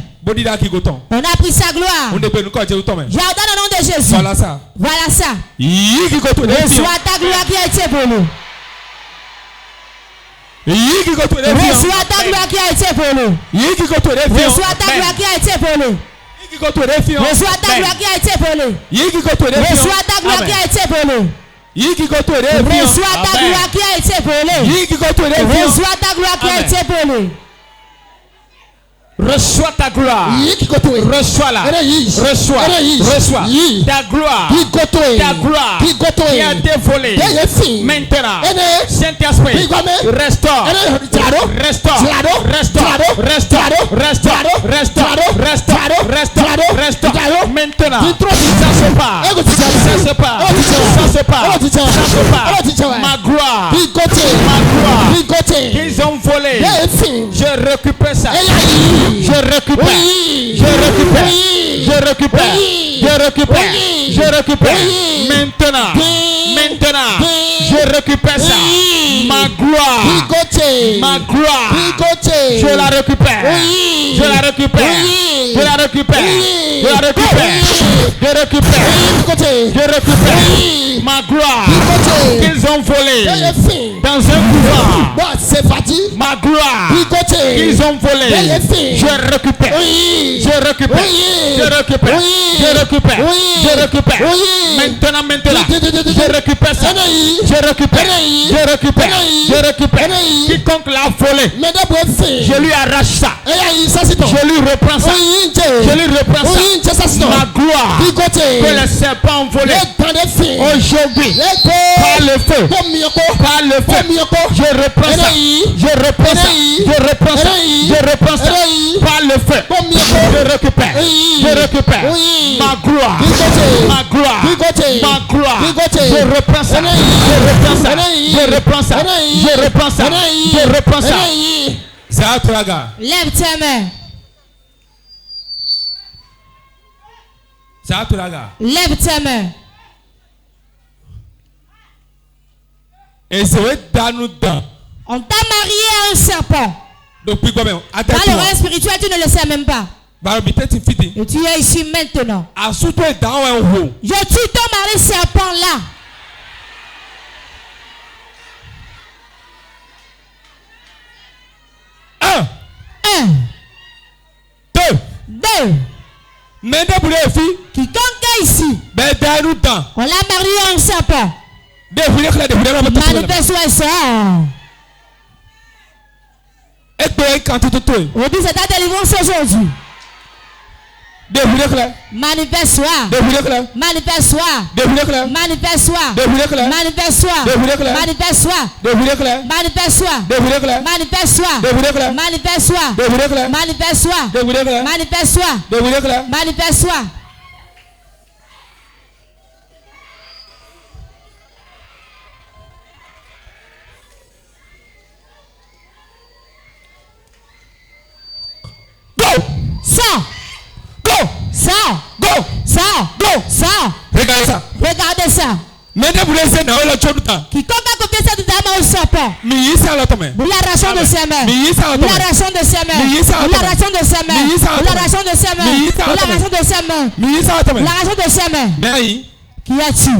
On a pris sa gloire. J'ordonne au nom de Jésus. Voilà ça. Reçois ta gloire qui a été volée. Reçois ta gloire qui a été volée. Reçois ta gloire qui a été volée. Reçois ta gloire qui a été volée. Reçois ta gloire qui a été volée. Reçois ta gloire qui a été volée. Reçois ta gloire qui a été volée. Reçois ta gloire. Reçois-la. Reçois. Ta gloire. Ta gloire qui a été volée. Maintenant, Saint-Esprit, restaure. Maintenant, ça se passe. Ma gloire. Qu'ils ont volé. Je récupère ça. Je récupère. Maintenant, je récupère ça. Ma gloire. Je la récupère. Ma gloire. Qu'ils ont volé dans un couvent. Ma gloire. Qu'ils ont volé. Je récupère. Maintenant. Je récupère ça. Je récupère. Quiconque l'a volé, je lui arrache ça. Je lui reprends ça. Ma gloire que les serpents ont volé aujourd'hui par le feu. Je reprends ça. Par le feu. Je récupère. Ma gloire. Je reprends ça. Lève tes mains. Lève tes mains. On t'a marié à un serpent. Dans le règne spirituel, tu ne le sais même pas. Et tu es ici maintenant. Je tue ton mari serpent là. 1, 2. Quiconque est ici, on l'a marié à un serpent. Manifeste-toi ça. On dit c'est ta délivrance aujourd'hui. Manifeste-toi. Regardez ça. Quiconque a copié cette dame au serpent, l'arrachant de ses mains, Qui es-tu?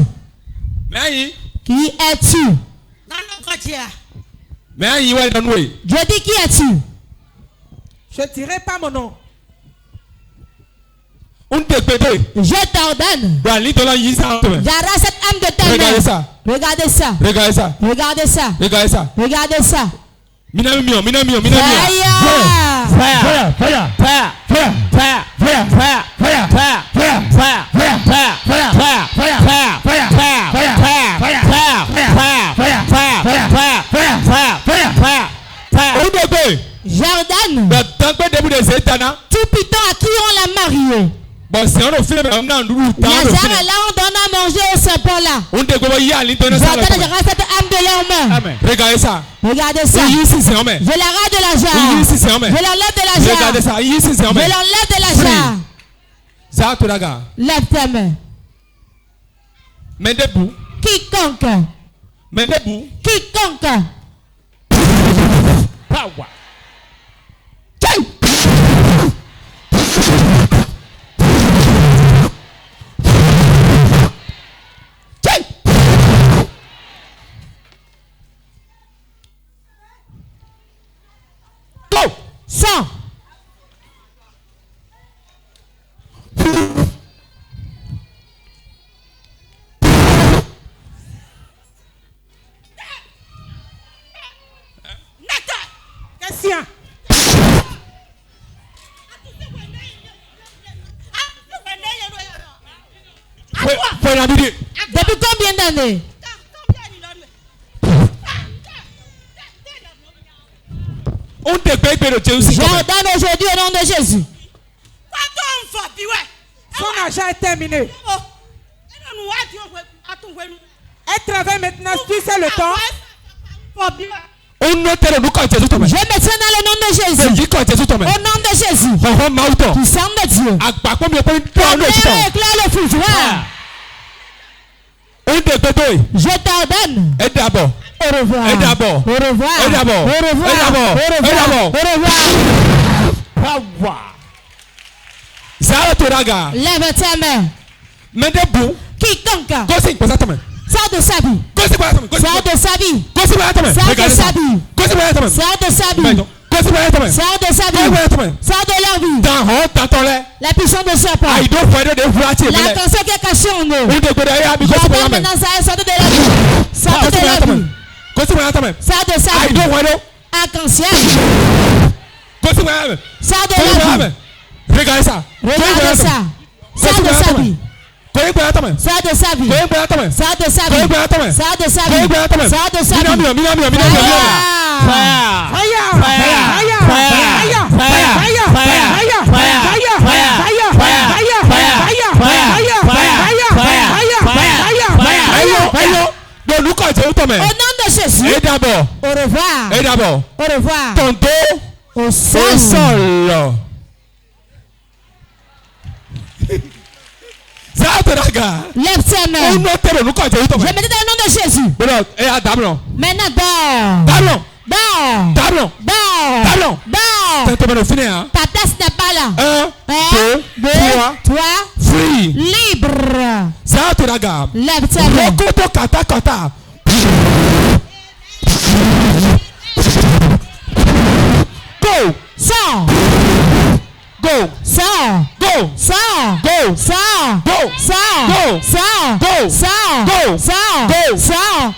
Je dis qui es-tu? Je ne dirai pas mon nom. Je t'ordonne. J'arrache cette âme de ta main. Regardez ça. J'ordonne. Tout python à qui on l'a marié. Lazare là on donne à manger au serpent. serpent-là. J'ordonne cette âme de leur main. Regardez ça. Regardez ça. Je l'arrête de la jarre. Je l'enlève de la jarre. Regardez ça. Je l'enlève de la jarre. Lève ta main. Mais debout. Quiconque. Mais debout. Quiconque. Power. Sang. Question. Depuis combien d'années? J'ordonne aujourd'hui au nom de Jésus. Son argent est terminé. Elle travaille maintenant, tu sais le temps. Je médecin dans le nom de Jésus. Au nom de Jésus. Du sang de Dieu. Éclaire le foutoir. Je t'ordonne. Au revoir. Au revoir. Au revoir. Lève ta main. Quiconque. Sors de sa vie. Sors de sa vie. Sors de sa vie. Sors de sa vie. Sors de sa vie. Sors de leur vie. La puissance de serpent. La cancer qui est cachée en eux. J'ordonne maintenant ça et sortez de la vie. Sortez de la vie. Sors de sa vie. Arc-en-ciel. Sors de la vie. Regardez ça. Regardez ça. Sors de sa vie. Sors de sa vie. Sors de sa vie. Sors de sa vie. Sors de sa vie. Au nom de Jésus. Et d'abord. Au revoir. Et d'abord. Au revoir. Ton dos au sol. Lève tes mains. Je mets dans le nom de Jésus. Maintenant, dors. Ta place n'est pas là. 1, 2, 3. Free. Libre. Lève tes mains. Go. Sors. Go. Sors. Go. Sors. Go. Sors. Go. Sors. Go. Sors. Go. Sors. Go. Sors. Go. Sors.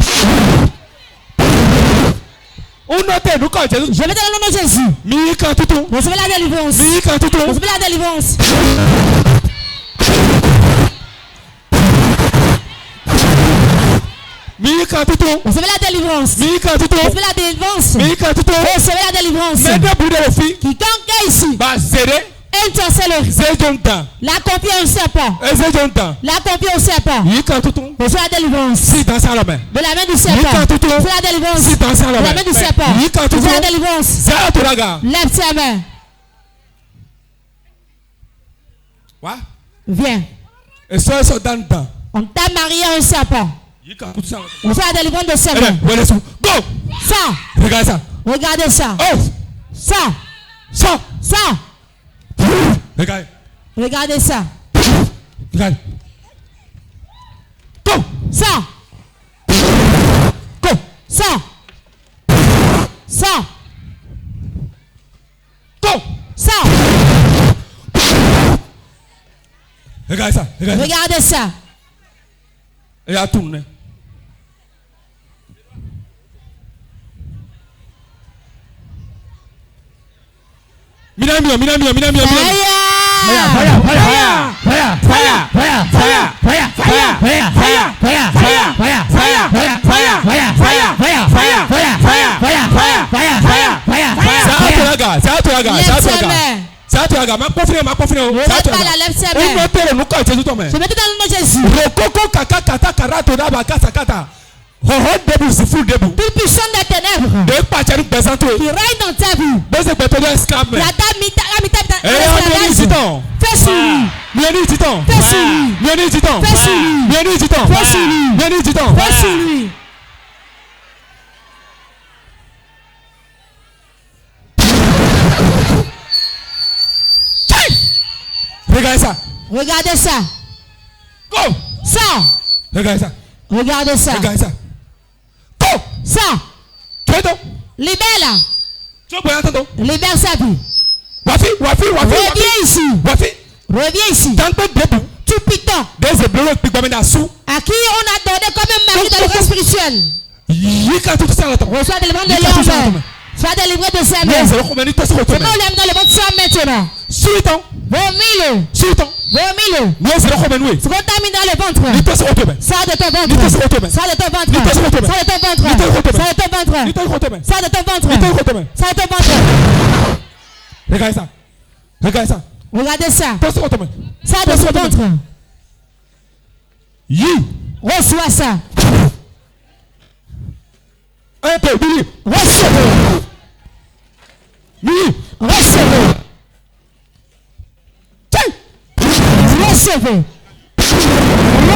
Je vais dans le nom de Jésus. Recevez la délivrance. Recevez la délivrance. Recevez la délivrance. Recevez la délivrance. Recevez la délivrance. Quiconque est ici. Une sorcellerie. La confie au serpent. La confie au serpent. Recevez la délivrance. De la main du serpent. Recevez la délivrance. De la main du serpent. Recevez la délivrance. Lève ta main. Viens. On t'a marié à un serpent. Recevez la délivrance de serpent. Go. Ça. Regardez ça. Regardez ça. Ça. Regardez ça. Go. Ça. Go. Ça. Go. Ça. Regardez ça. Regardez ça. Et à tourner. Ça tu regardes, ma confirme. Ça tu regarde. On mettait le nom quand Jésus tombe. Je mettais dans le nom de Jésus. Rokoko kaka kata karato na bakasa kata. Toute puissance des ténèbres qui règne dans ta vie. Fais sur lui. Regardez ça. Regardez ça. Go. Ça. Regardez ça. Regardez ça. Regardez ça. Go. Ça. Libère-la. Libère sa vie. Reviens ici. Reviens ici. Tout piton. À qui on a donné comme un mari dans le corps spirituel. Reçois délivrance de l'homme. Sois délivré de ses mains. C'est moi l'aime dans le ventre sois maintenant. Vomis-le. Vomis-le. Ce qu'on t'a mis dans le ventre. Sors de ton ventre. Sors de ton ventre. Sors de ton ventre. Sors de ton ventre. Sors de ton ventre. Sors de ton ventre. Regardez ça. Regardez ça. Regardez ça. Sors de ton ventre. Reçois ça. Un peu, Billy. Recevez. Recevez. Recevez.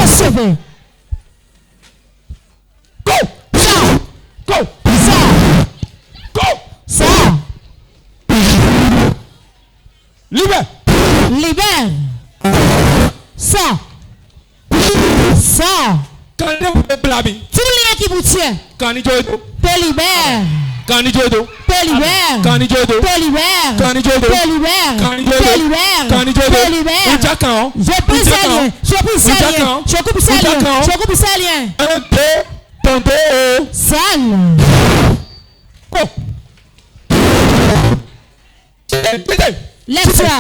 Recevez. Go. Ça. Go. Ça. Go. Ça. Libère. Libère. Ça. Ça. Quand vous blâmez. Tout lien qui vous tient. Quand vous te libère. Quand vous te libère. Quand vous te libère. Quand vous te libère. te libère. Quand vous te libère. Je prie ces liens. Je prie ces liens. Je coupe ces liens. Je coupe ces liens. Un, deux, tomber. Sale. Oh. Lève-toi.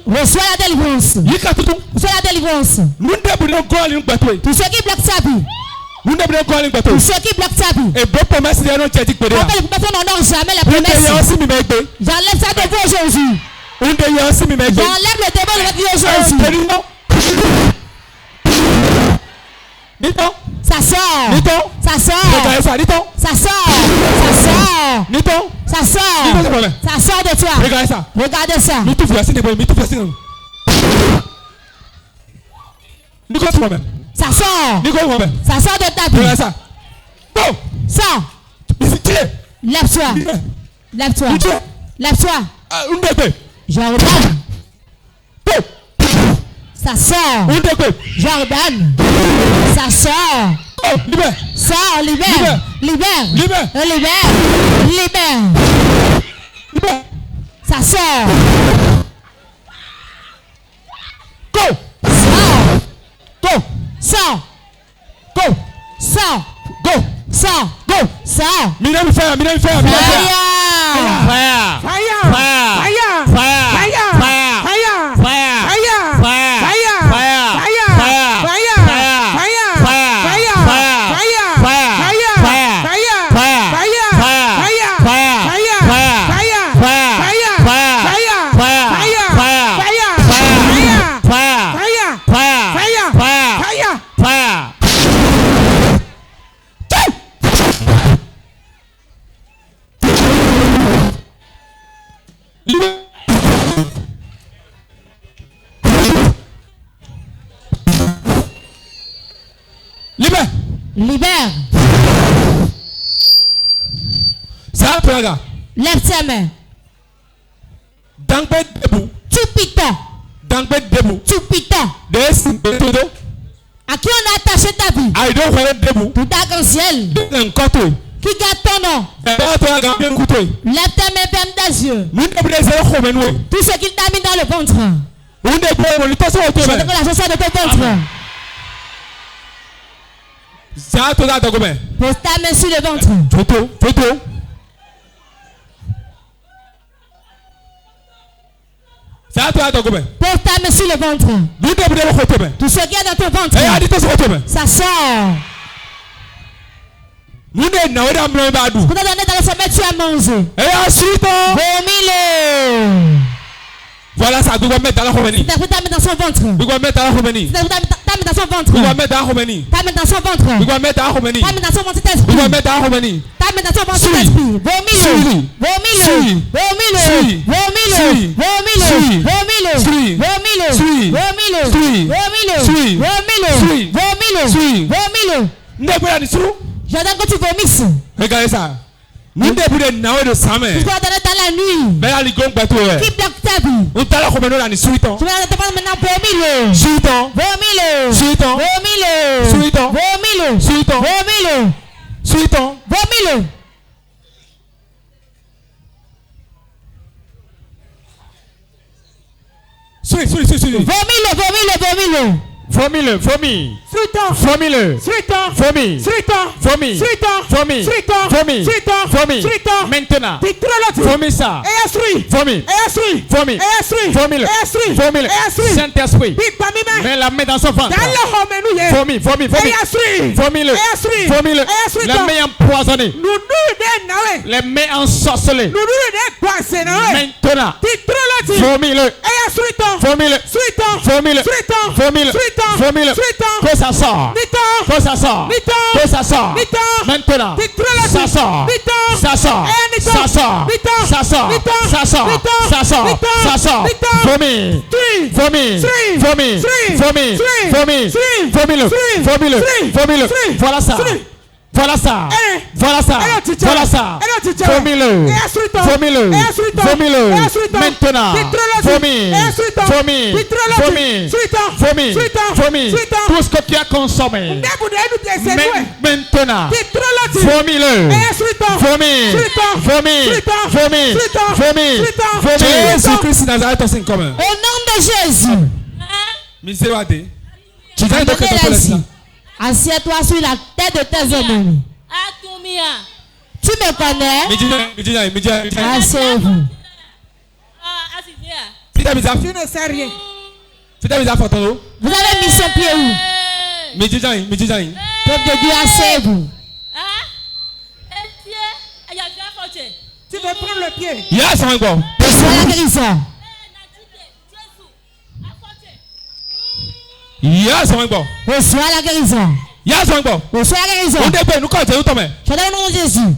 Reçois la délivrance. Reçois la délivrance. Tous ceux qui bloquent sa vie. Tous ceux qui bloquent sa vie. Appelle pour personne n'honore jamais la promesse. J'enlève ça de vous aujourd'hui. J'enlève le démon de votre vie aujourd'hui. Ça sort. Ça sort. Ça sort. Ça sort. Ça sort de toi. Regardez ça. Regardez ça. Ça sort. Ça sort de ta vie. Regardez ça. Sors. Lève-toi. Lève-toi. Lève-toi. Jordan. Ça sort. Jordan. Ça sort. Sors, libère. Libère. Ça sort. Sors. Libère. Ça regarde. Lève tes mains. Tout piton. Tout piton. À qui on a attaché ta vie? Tout arc-en-ciel. Qui garde ton nom? Lève tes mains, ferme tes yeux. Tout ce qu'il t'a mis dans le ventre. Je veux que la chanson de ton ventre. Pose ta main sur le ventre. Pose ta main sur le ventre. Tout ce qui est dans ton ventre. Ça sort. Ce qu'on t'a donné dans le sommet, tu as mangé. Vomis-le. Voilà ça, tu vas mettre dans la Roumanie. Tu vas mettre dans son ventre. Tu vas mettre dans la Roumanie. Tu vas mettre dans son ventre. Tu vas mettre dans la Roumanie. Tu vas mettre dans son ventre. Tu vas mettre dans la Roumanie. Tu vas mettre dans son ventre d'esprit. Tu vas mettre dans la Roumanie. Tu vas mettre dans son ventre d'esprit. Vomis-le. Vomis-le. Vomis-le. Vomis-le. Vomis-le. Vomis-le. Vomis-le. Vomis-le. Vomis-le. Vomis-le. Vomis-le. J'attends que tu vomisses. Regardez ça. Nous début de Noël de Samé. Tu vas donner dans la nuit. Mais la ligue bateau. Qui bloque ta vie? On t'a la commandé dans les suitons. Tu vas te prendre maintenant vomis-le. Suitons. Vomis-le. Suitons. Vomis-le. Suitons. Vomis-le. Suitons. Vomis-le. Suitons. Vomis-le. Vomis-le. Vomis-le, vomis. Suitant. Vomis-le. Suitant. Vomis. Suitant. Vomis. Suitant. Vomis. Suitant. Vomis. Suitant. Vomis. Suitant. Maintenant. Titrolotti. Vomis ça. Esprit. Vomis. Esprit. Vomis. Esprit. Vomis-le. Esprit. Vomis-le. Esprit. Saint-Esprit. Big Pamime. Mets la main dans son ventre. Dans le homenouye. Vomis, vomis, vomis. Esprit. Vomis-le. Esprit. Vomis-le. Esprit. Les mains empoisonnées. Nous de nawe. Les mains ensorcelées. Nous de passé nawe. Maintenant. Titrolotti. Vomis-le. Suitant. Vomis-le. Suitant. Vomis-le. Suitant. Vomis-le. Suitant. Vomis-le. Suitant. Que ça sort. Niton. Que ça sort. Niton. Que ça sort. Niton. Maintenant. Titrolotti. Ça sort. Niton. Ça sort. Niton. Ça sort. Niton. Ça sort. Niton. Ça sort. Niton. Ça sort. Niton. Ça sort. Niton. Vomis. Three. Vomis. Three. Vomis. Three. Vomis. Three. Vomis. Three. Vomis-le. Three. Vomis-le. Three. Vomis-le. Three. Voilà ça. Three. Voilà ça. Eh. Voilà ça. Eh, teacher. Voilà ça. Eh, teacher. Vomis-le. Eh, suitant. Vomis-le. Eh, suitant. Vomis-le. Eh, suitant. Maintenant. Titrolotti. Vomis. Eh, suitant. Vomis. Titrolotti. Vomis. Suitant. Vomis. Suitant. Vomis. Suitant. Tout ce que tu as consommé. Maintenant. Titrolotti. Vomis-le. Eh, suitant. Vomis. Suitant. Vomis. Suitant. Vomis. Suitant. Vomis. Suitant. Vomis. Jésus-Christ Nazareth en commun. Au nom de Jésus. Misérade. Tu Amen, viens de que assis. Assieds-toi sur la tête de tes ennemis. Tu me connais? Asseyez-vous. Tu ne sais rien. Vous avez mis son pied où? Peuple de Dieu, asseyez-vous. Tu veux prendre le pied. Reçois la guérison. Reçois la guérison. Reçois la guérison. Je donne au nom de Jésus.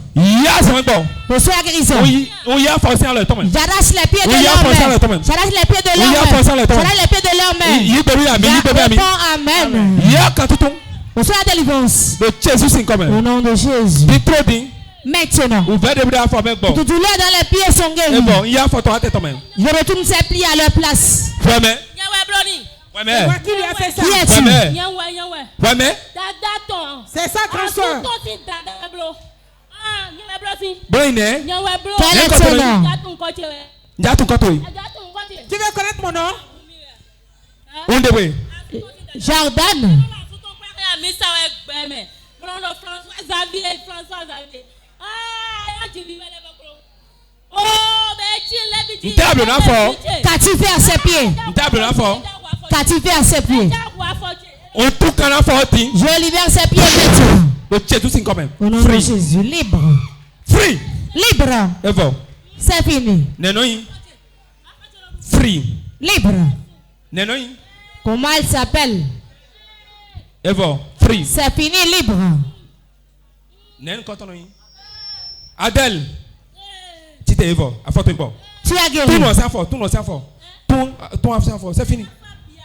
Reçois la guérison. J'arrache les pieds de leur main. J'arrache les pieds de leur main. J'arrache les pieds de leur main. Réponds amen. Reçois la délivrance. Au nom de Jésus. Maintenant. Toute douleur dans les pieds sont guéris. Je retourne ces plis à leur place. C'est moi qui lui a fait ça. Qui es-tu? C'est ça, grand soeur. Quel est ton nom? Tu veux connaître mon nom? Jordan. Qu'as-tu fait à ses pieds? Qu'as-tu fait à ses pieds? Je libère ses pieds maintenant. Au nom de Jésus, libre. Libre. C'est fini. Libre. Comment elle s'appelle? C'est fini, libre. Adèle. Tu as guéri. C'est fini.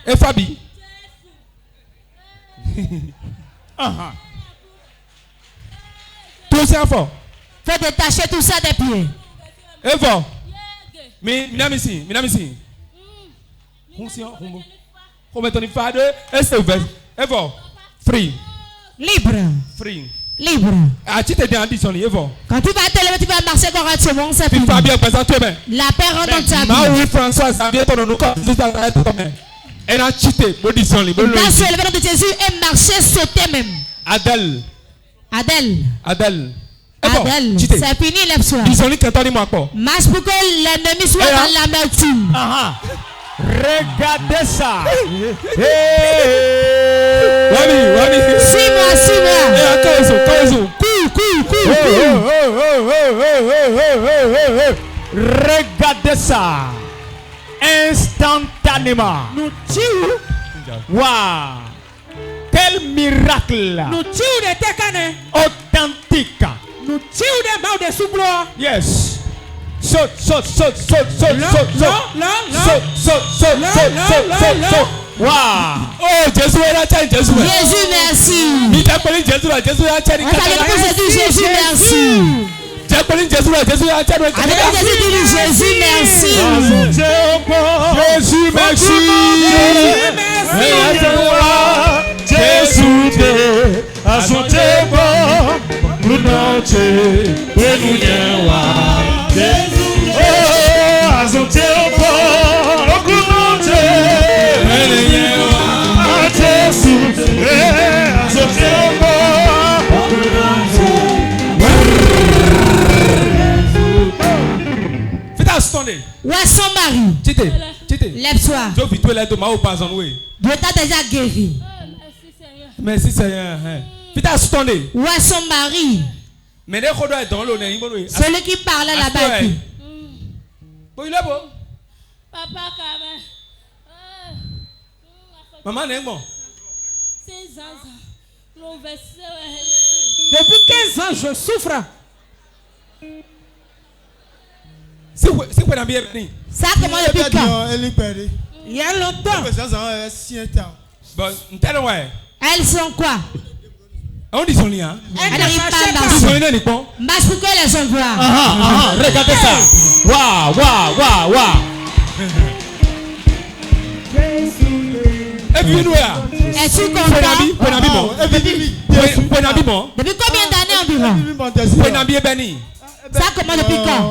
Et Fabi. Tout ça fort. Fais détacher tout ça des pieds. Et fort. Mais minamisi. Free. Libre. Libre. Quand tu vas te lever, tu vas marcher correctement. C'est fini. La paix rentre dans ta vie. François, ça vient ton nom. Elle a cheaté. Va se lever dans Jésus et marcher, sauter même. Adèle. C'est fini, lève-toi. Marche pour que l'ennemi soit dans l'amertume. Regardez ça. Suis-moi. Regardez ça. Instantanément. Waouh. Quel miracle. Authentique. Yes. Saute. Wow. Oh, Jésus est là, Jésus, merci. Jésus, merci. Jésus, Où est son mari? Lève-toi. Dieu t'a déjà guéri. Merci Seigneur. Où est son mari? Celui qui parlait là-bas. Papa, maman n'est bon. Depuis 15 ans, je souffre. Ça comment depuis quand? Il y a longtemps. Elles sont quoi? On dit son lien. Elles n'arrivent pas à marcher. Marche pour que les gens voient. Regardez ça. Waouh. Es-tu content? Depuis combien d'années environ? Ça comment depuis quand?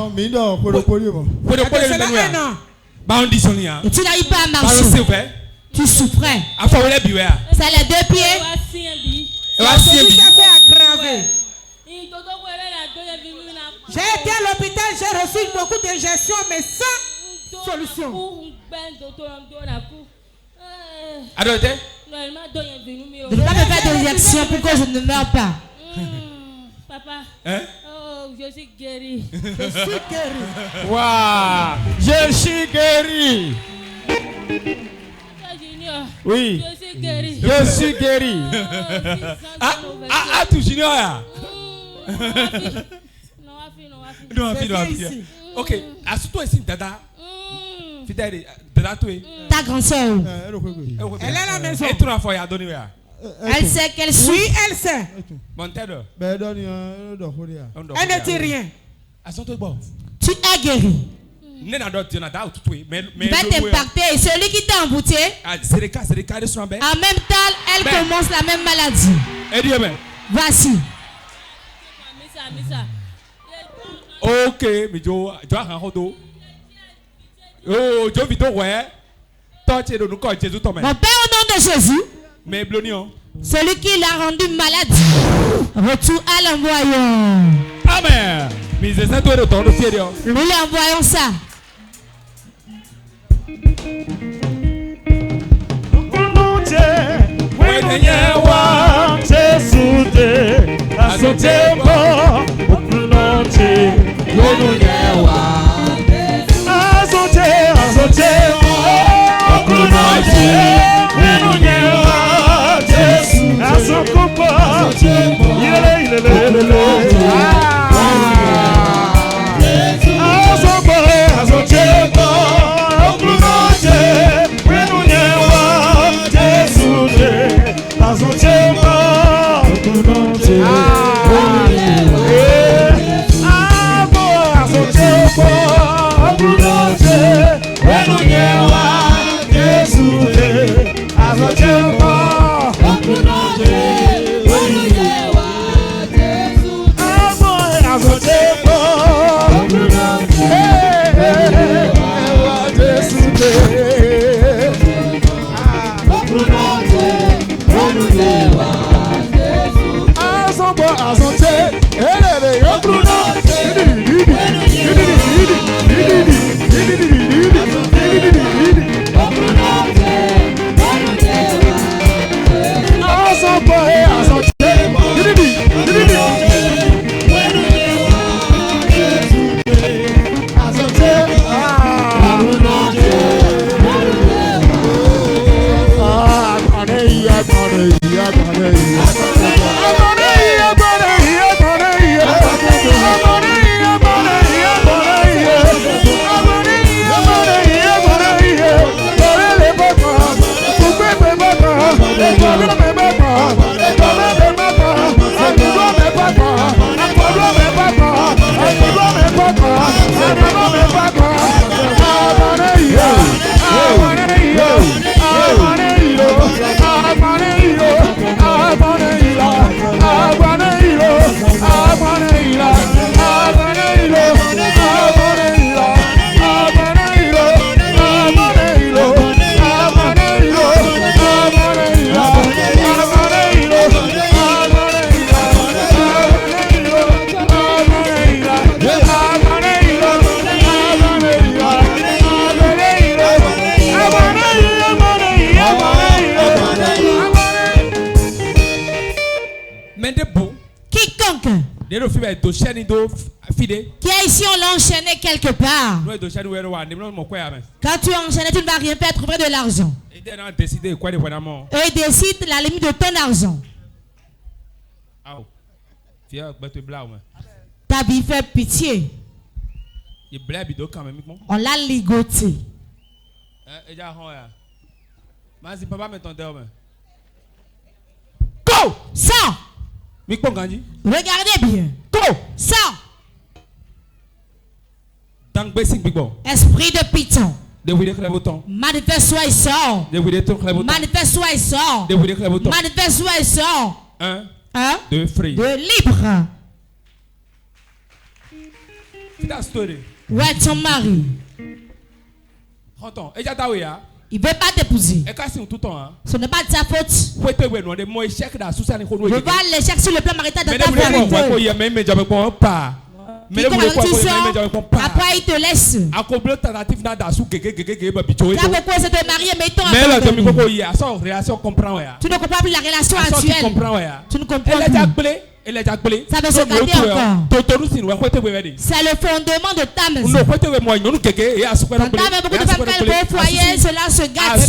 Et tu n'arrives pas à marcher. Tu souffrais. C'est les deux pieds. Ça s'est aggravé. J'ai été à l'hôpital, j'ai reçu beaucoup d'injections, mais sans solution. Je ne peux pas me faire d'injection pour que je ne meure pas. Papa. Hein? Oh, je suis guéri. Waouh. Je suis guéri. Oui. Je suis guéri. Tu Junior. Non. Ok. Assure-toi ici, Dada. Fidèle, Dada, tu es. Ta grande soeur. Elle est à la maison. Et tu l'as fait à donner. Elle sait qu'elle suit. Oui, elle sait. Elle ne dit rien. Tu es guéri. Il va t'impacter et celui qui t'a embouté, en même temps, elle commence la même maladie. Voici. Ok, mais oh, Mon Père, au nom de Jésus, celui qui l'a rendu malade, retourne à l'envoyant. Amen. Nous lui envoyons ça. Qui est ici, on l'a enchaîné quelque part. Quand tu es enchaîné, tu ne vas rien faire, trouver de l'argent. Eux décident la limite de ton argent. Ta vie fait pitié. On l'a ligoté. Go! Ça! Regardez bien. Go! Ça! Esprit de python. Manifeste-toi et sort. Manifeste-toi et sort. Manifeste-toi et sort. De libre. Où est ton mari? Il ne veut pas t'épouser. Ce n'est pas de sa faute. Je vois l'échec sur le plan marital de ta famille. Après, il te laisse. Tu as proposé de te marier, mais il t'a abandonné. Tu ne comprends plus la relation actuelle. Tu ne comprends plus. Ça veut se garder encore. C'est le fondement de ta maison. Quand tu as beaucoup de femmes qui ont foyer, cela se garde.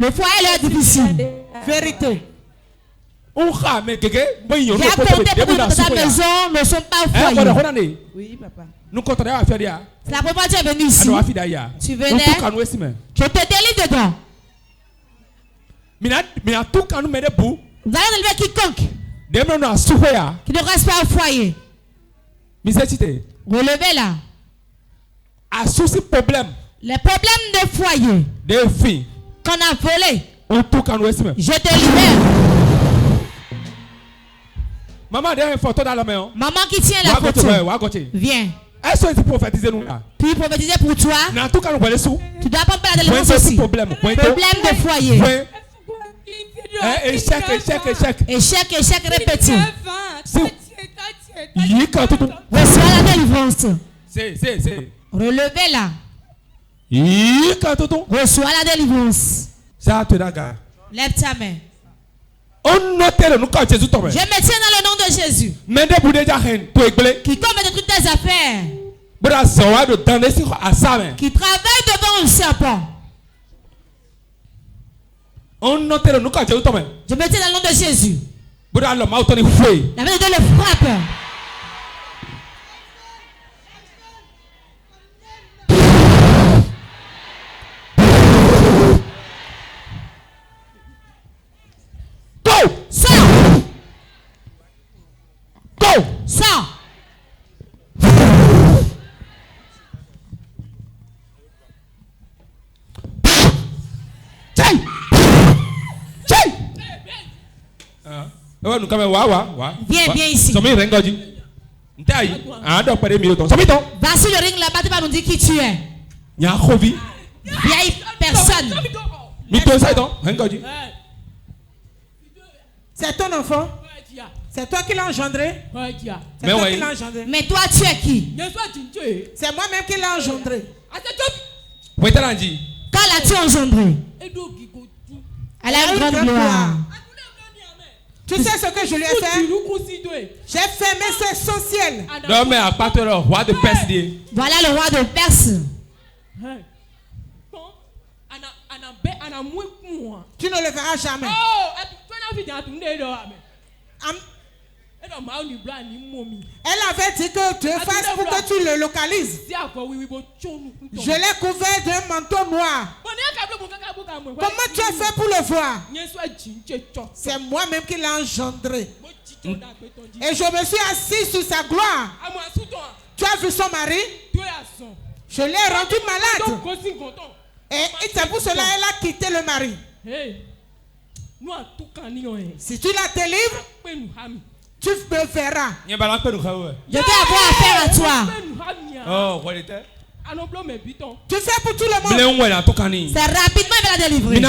Le foyer est difficile. Vérité. Il y a compté beaucoup de ta maison ne sont pas au foyer. Oui, papa. C'est la première fois que tu es venu ici. Tu venais. Je te délivre dedans. Vous allez enlever quiconque qui ne reste pas au foyer. Relevez là. Les problèmes de foyer qu'on a volé, je te libère. Maman qui tient la photo, viens. Puis prophétiser pour toi. Tu dois pas perdre les aussi. Problème de foyer. Échec répété. Reçois la délivrance. Relevez là. Reçois la délivrance. Lève ta main. Je me tiens dans le nom de Jésus. Qui commet de toutes tes affaires. Qui travaille devant un serpent. Je me tiens dans le nom de Jésus. La main de Dieu le frappe. Go! Sors! Go! Sors! Viens ici. Va sur le ring là-bas, tu vas nous dire qui tu es. Vieille personne. C'est ton enfant? C'est toi qui l'as engendré? Mais toi, tu es qui? C'est moi-même qui l'ai engendré. Quand l'as-tu engendré? Elle a une grande gloire. Tu sais ce que je lui ai fait? J'ai fermé ses sorcières. Voilà le roi de Perse. Tu ne le verras jamais. Elle avait dit que Dieu fasse pour que tu le localises. Je l'ai couvert d'un manteau noir. Comment tu as fait pour le voir? C'est moi-même qui l'ai engendré. Et je me suis assis sur sa gloire. Tu as vu son mari? Je l'ai rendu malade. Et c'est pour cela qu'elle a quitté le mari. Si tu la délivres, tu me verras. Je vais avoir affaire à toi. Tu fais pour tout le monde. C'est rapidement il va la délivrer.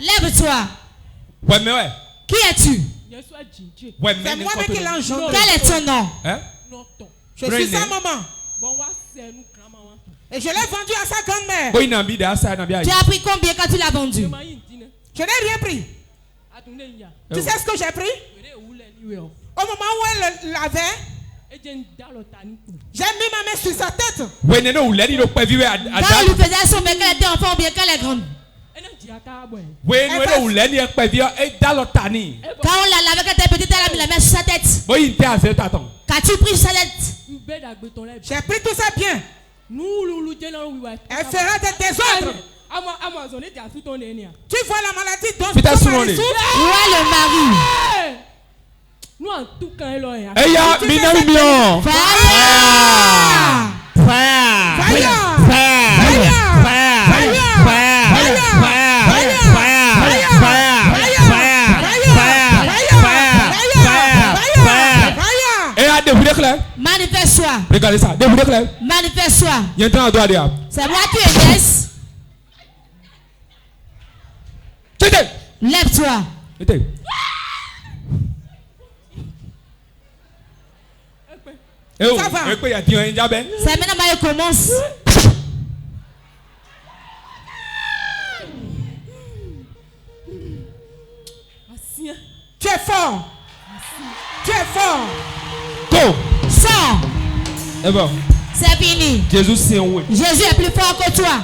Lève-toi. Qui es-tu? C'est moi qui l'ai engendré. Quel est ton nom? Je suis sa maman. Et je l'ai vendu à sa grand-mère. Tu as pris combien quand tu l'as vendu? Je n'ai rien pris. Tu sais ce que j'ai pris? Au moment où elle l'avait, j'ai mis ma main sur sa tête. Quand on lui faisait son bec, elle était enfant ou bien qu'elle est grande? Quand on l'a lavé, quand elle était petite, elle a mis la main sur sa tête. Qu'as-tu pris sur sa tête? J'ai pris tout ça bien. Elle fera des désordres. Tu vois la maladie dont tu souffres? Où est le mari? Manifeste-toi. Regardez ça. Manifeste-toi. C'est moi qui laisse. Lève-toi. Ça va. C'est maintenant que commence. Tu es fort. Tu es fort. Go. Sors. Et bon. C'est fini. Jésus c'est où? Jésus est plus fort que toi.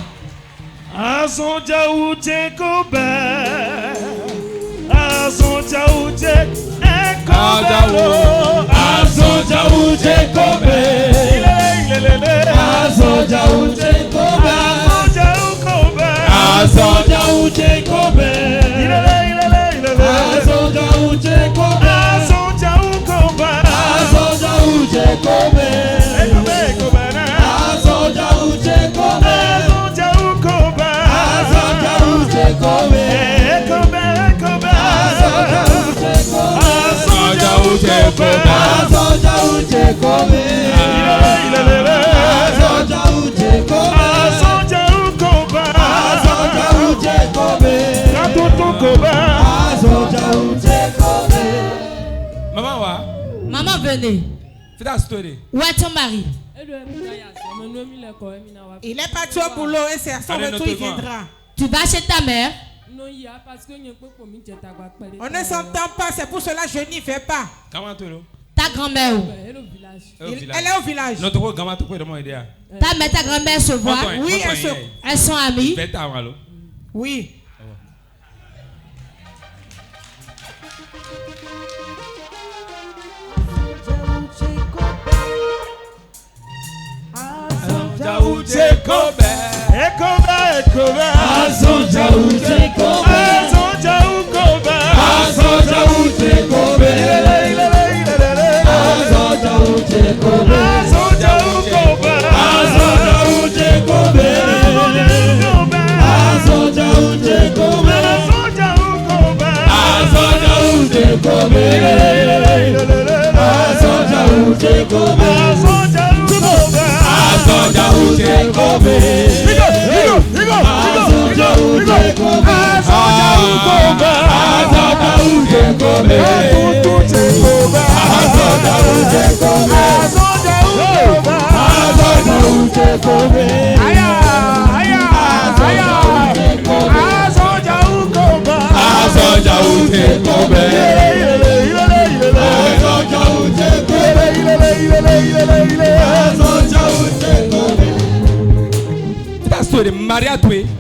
Maman, venez. Où est ton mari? Il est parti au boulot et c'est à son retour il viendra. Tu vas chez ta mère? On ne s'entend pas, c'est pour cela que je n'y vais pas. Ta grand-mère où? Elle est au village. Ta mère, ta grand-mère se voit? Oui, elles sont amies? Oui.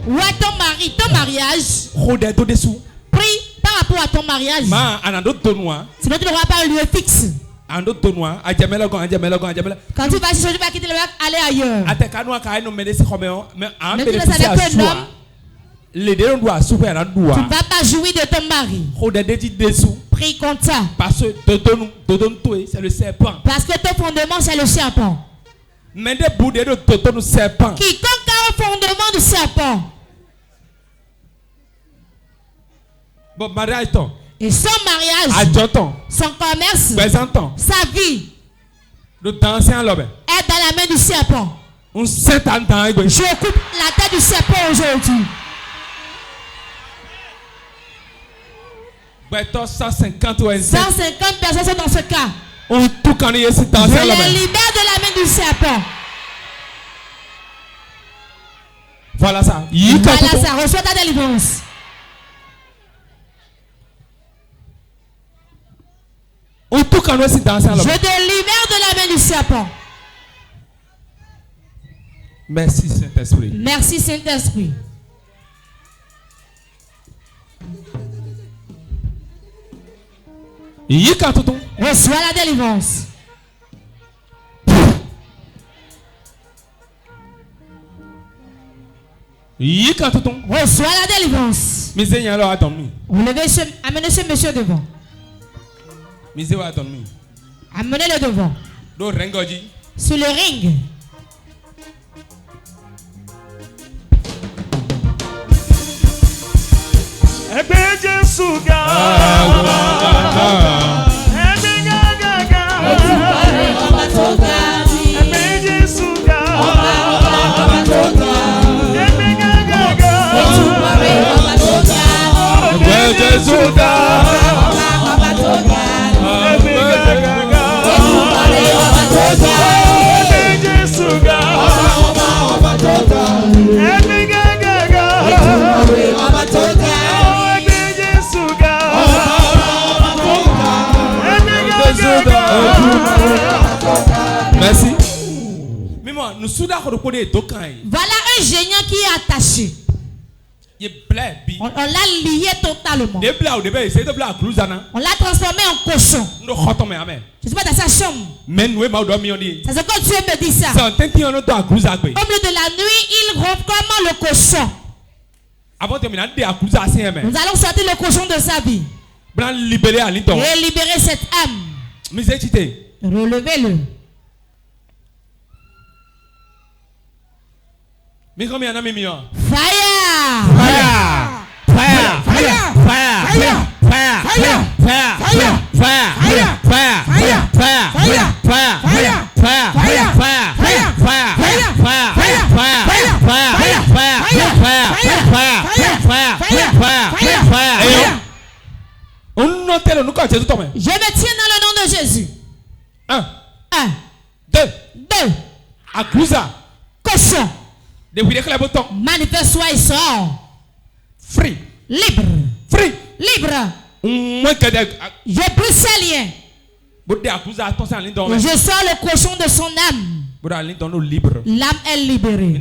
Où est ton mari? Ton mariage? Prie par rapport à ton mariage. Sinon tu n'auras pas un lieu fixe. Quand tu vas chercher, tu vas quitter le bac, aller ailleurs. Mais tu ne savais qu'un homme, tu ne vas pas jouir de ton mari. Prie comme ça. Parce que c'est le serpent. Parce que ton fondement c'est le serpent. Quiconque a un fondement du serpent. Et son mariage, son commerce, sa vie est dans la main du serpent. Je coupe la tête du serpent aujourd'hui. 150 personnes sont dans ce cas. Je les libère de la main du serpent. Voilà ça. Voilà ça. Reçois ta délivrance. Je te libère de la main du serpent. Merci Saint-Esprit. Merci Saint-Esprit. Reçois la délivrance. Reçois la délivrance. Amenez ce monsieur devant. Amenez-le devant. Sur le ring. Merci. Voilà un géant qui est attaché. On l'a lié totalement. On l'a transformé en cochon. Je ne suis pas dans sa chambre. C'est ce que Dieu me dit ça. Au milieu de la nuit, il rompt comme le cochon. Nous allons sortir le cochon de sa vie. Et libérer cette âme. Relevez-le. Fire! Fire! Fire! Fire! Fire! Fire! Fire! Je me tiens dans le nom de Jésus. 1, 2, 2. Cochon. Manifeste-toi et sors. Free. Libre. Free. Libre. Je brise ses liens. Et je sors le cochon de son âme. L'âme est libérée.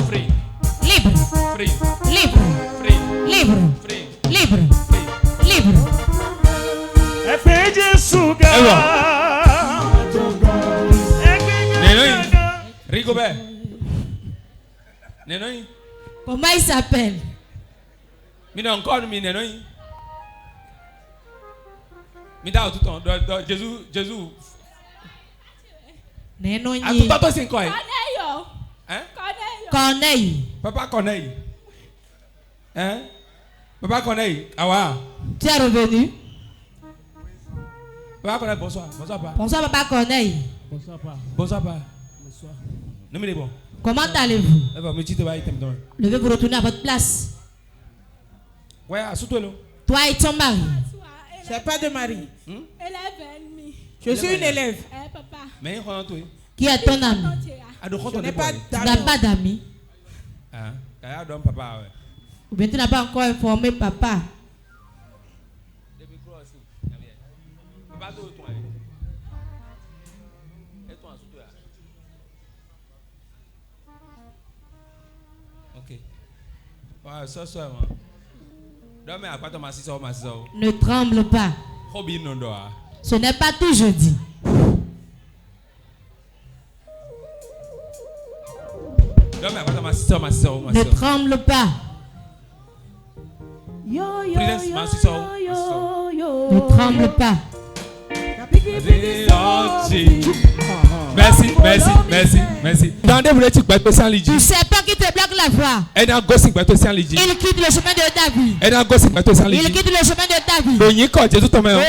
Free. Libre. Free. Libre. Free. Libre. Free. Libre. Libre. Rigobert. Comment il s'appelle? Jésus. Corneille. Papa Corneille. Hein? Papa Corneille. Awa. Tu es revenu? Papa Corneille, bonsoir. Bonsoir, papa. Bonsoir, Papa Corneille. Bonsoir, papa. Bonsoir, papa. Bonsoir. Comment allez-vous? Levez vous retourner à votre place. Ouais, toi et ton mari. Je n'ai pas de mari. Je suis une élève. Qui est ton ami? Je n'ai pas d'amis. Tu n'as pas d'amis? Ou bien tu n'as pas encore informé papa? Ne tremble pas. Ce n'est pas tout jeudi. Ne tremble pas. Ne tremble pas. Merci. Tu sais pas qui te bloque la voie. Il quitte le chemin de David. Il quitte le chemin de David. Au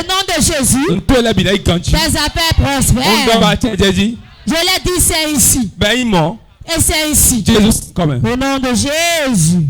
nom de Jésus, tes affaires prospèrent. Je l'ai dit, c'est ici. Et c'est ici. Au nom de Jésus.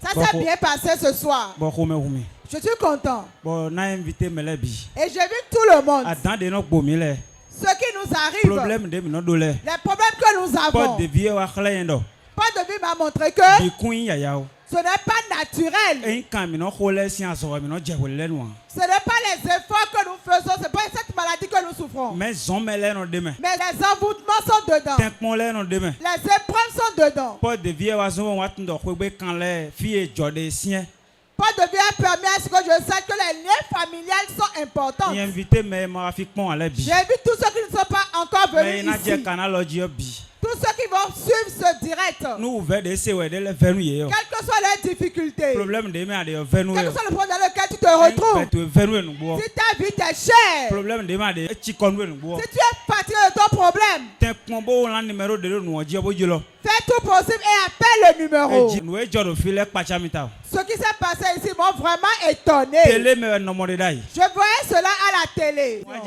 Ça s'est bien passé ce soir. Je suis content. Et j'ai vu tout le monde. Ce qui nous arrive, les problèmes que nous avons. Paul de vie m'a montré que ce n'est pas naturel. Ce n'est pas les efforts que nous faisons, ce n'est pas cette maladie que nous souffrons. Mais les envoûtements sont dedans. Les épreuves sont dedans. Paul de vie a permis à ce que je sache que les liens familiales sont importants. J'ai vu tous ceux qui ne sont pas encore venus ici. Tous ceux qui vont suivre ce direct, quelles que soient les difficultés, quel que soit le point dans lequel tu te retrouves, si ta vie t'est chère, si tu es fatigué de ton problème, fais tout possible et appelle le numéro. Ce qui s'est passé ici m'a vraiment étonné. Je voyais cela à la télé. Mais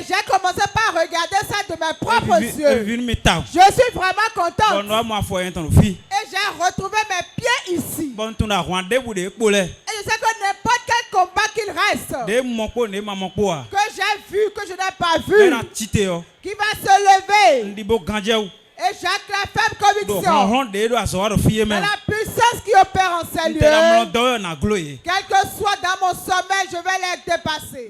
j'ai commencé par regarder ça de mes propres yeux. Je suis vraiment contente. Et j'ai retrouvé mes pieds ici. Et je sais que n'importe quel combat qu'il reste, que j'ai vu, que je n'ai pas vu, qui va se lever. Et Jacques la ferme conviction de la puissance qui opère en ces lieux. Quel que soit dans mon sommeil, je vais les dépasser.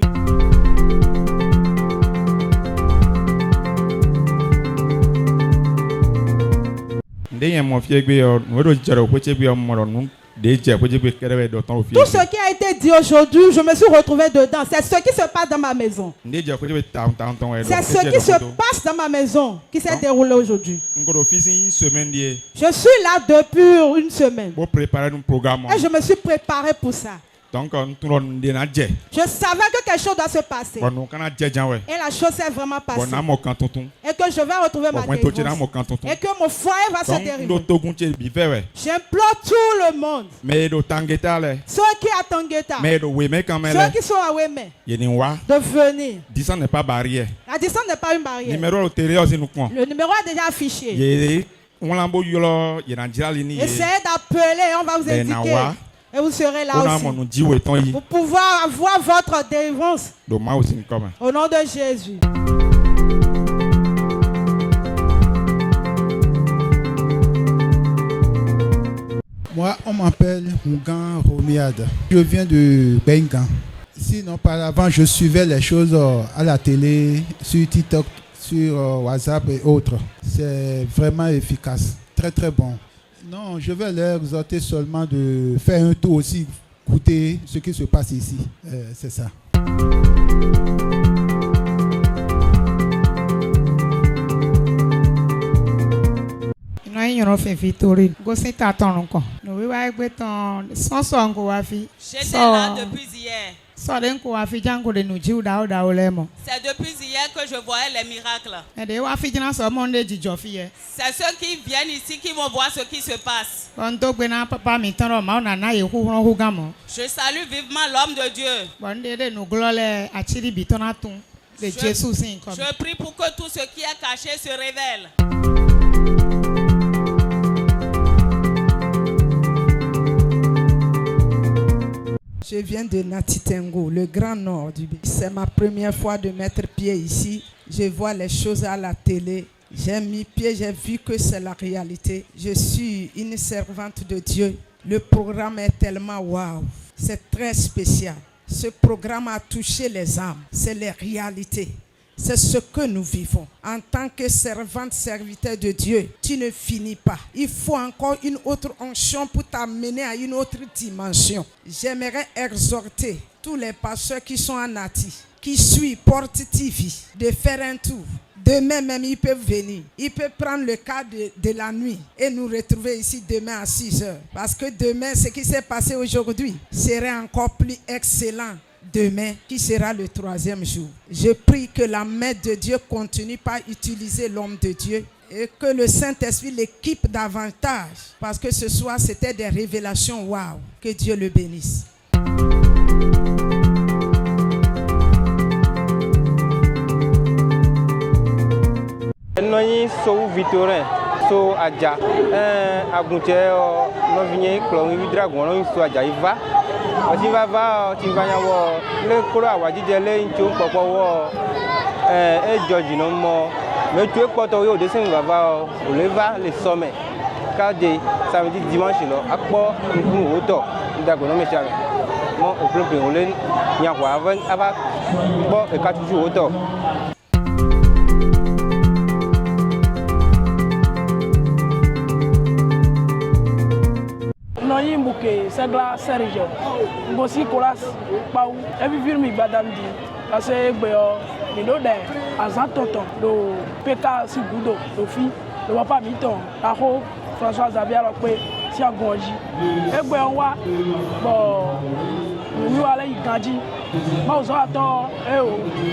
Tout ce qui a été dit aujourd'hui, je me suis retrouvé dedans. C'est ce qui se passe dans ma maison. C'est ce qui se passe dans ma maison qui s'est déroulé aujourd'hui. Je suis là depuis une semaine. Et je me suis préparé pour ça. Je savais que quelque chose doit se passer. Et la chose s'est vraiment passée. Et que je vais retrouver ma délivrance. Et que mon foyer va se dériver. J'implore tout le monde. Ceux qui attendent, ceux qui sont à Weme, de venir. La distance n'est pas une barrière. Le numéro est déjà affiché. Essayez d'appeler, on va vous indiquer. Et vous serez là aussi. Pour pouvoir avoir votre délivrance. Au nom de Jésus. Moi, on m'appelle Mougan Romiade. Je viens de Bengan. Sinon, par avant, je suivais les choses à la télé, sur TikTok, sur WhatsApp et autres. C'est vraiment efficace. Très, très bon. Non, je vais leur exhorter seulement de faire un tour aussi, écouter ce qui se passe ici. C'est ça. J'étais là depuis hier. C'est depuis hier que je voyais les miracles. C'est ceux qui viennent ici qui vont voir ce qui se passe. Je salue vivement l'homme de Dieu. Je prie pour que tout ce qui est caché se révèle. Je viens de Natitengo, le grand nord du pays. C'est ma première fois de mettre pied ici. Je vois les choses à la télé. J'ai mis pied, j'ai vu que c'est la réalité. Je suis une servante de Dieu. Le programme est tellement waouh. C'est très spécial. Ce programme a touché les âmes. C'est les réalités. C'est ce que nous vivons. En tant que servante, serviteur de Dieu, tu ne finis pas. Il faut encore une autre onction pour t'amener à une autre dimension. J'aimerais exhorter tous les pasteurs qui sont en Nati, qui suivent Porte TV, de faire un tour. Demain même, ils peuvent venir. Ils peuvent prendre le cas de la nuit et nous retrouver ici demain à 6 heures. Parce que demain, ce qui s'est passé aujourd'hui serait encore plus excellent. Demain, qui sera le 3e jour. Je prie que la main de Dieu continue par utiliser l'homme de Dieu et que le Saint-Esprit l'équipe davantage. Parce que ce soir, c'était des révélations. Waouh! Que Dieu le bénisse. Noi sou Victorin, sou Adja. Agunche no vinye klong wi dragon no sou Adja iva. Oti va ti vanya wo le koro awajije le ncho popo wo George no mo. Me tu poto yo de sen va o le va le sommet. Kade samedi dimanche lo akpo nku oto dragon no me chame. Mo o plan pe o le nya kwa ava bo e ka tuju oto. Noyi mbuke sagla Sergio ngosi kolas pau evivir mi badamdi ase gbeyo mi do de azantonton do peka si gudo do fi do papa mi ton aho François Xavier pe si agonji egbeyo wa bo mi wale iganji ma o so ato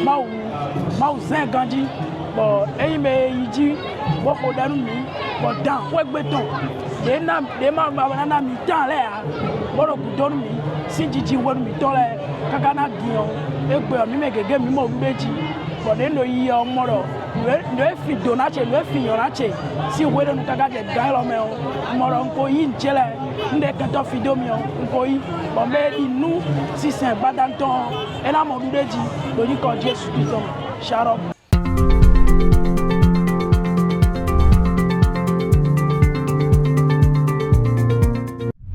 ma o zen ganji bo eyin me yiji wo ko danu mi bo dan wo gbeton de ma na mi tan le a boro ku don mi si jiji won mi to le kaka na gion egbe mi me gege mi mo beji bo de no yi o moro no e fi donache no e fi yonache si we de no kaka de gan lo me o moro nko yi nchele nde kan fi do mi o nko yi bo me inu si sen badanton e na mo beji do ni ko Jesu Christ sharop.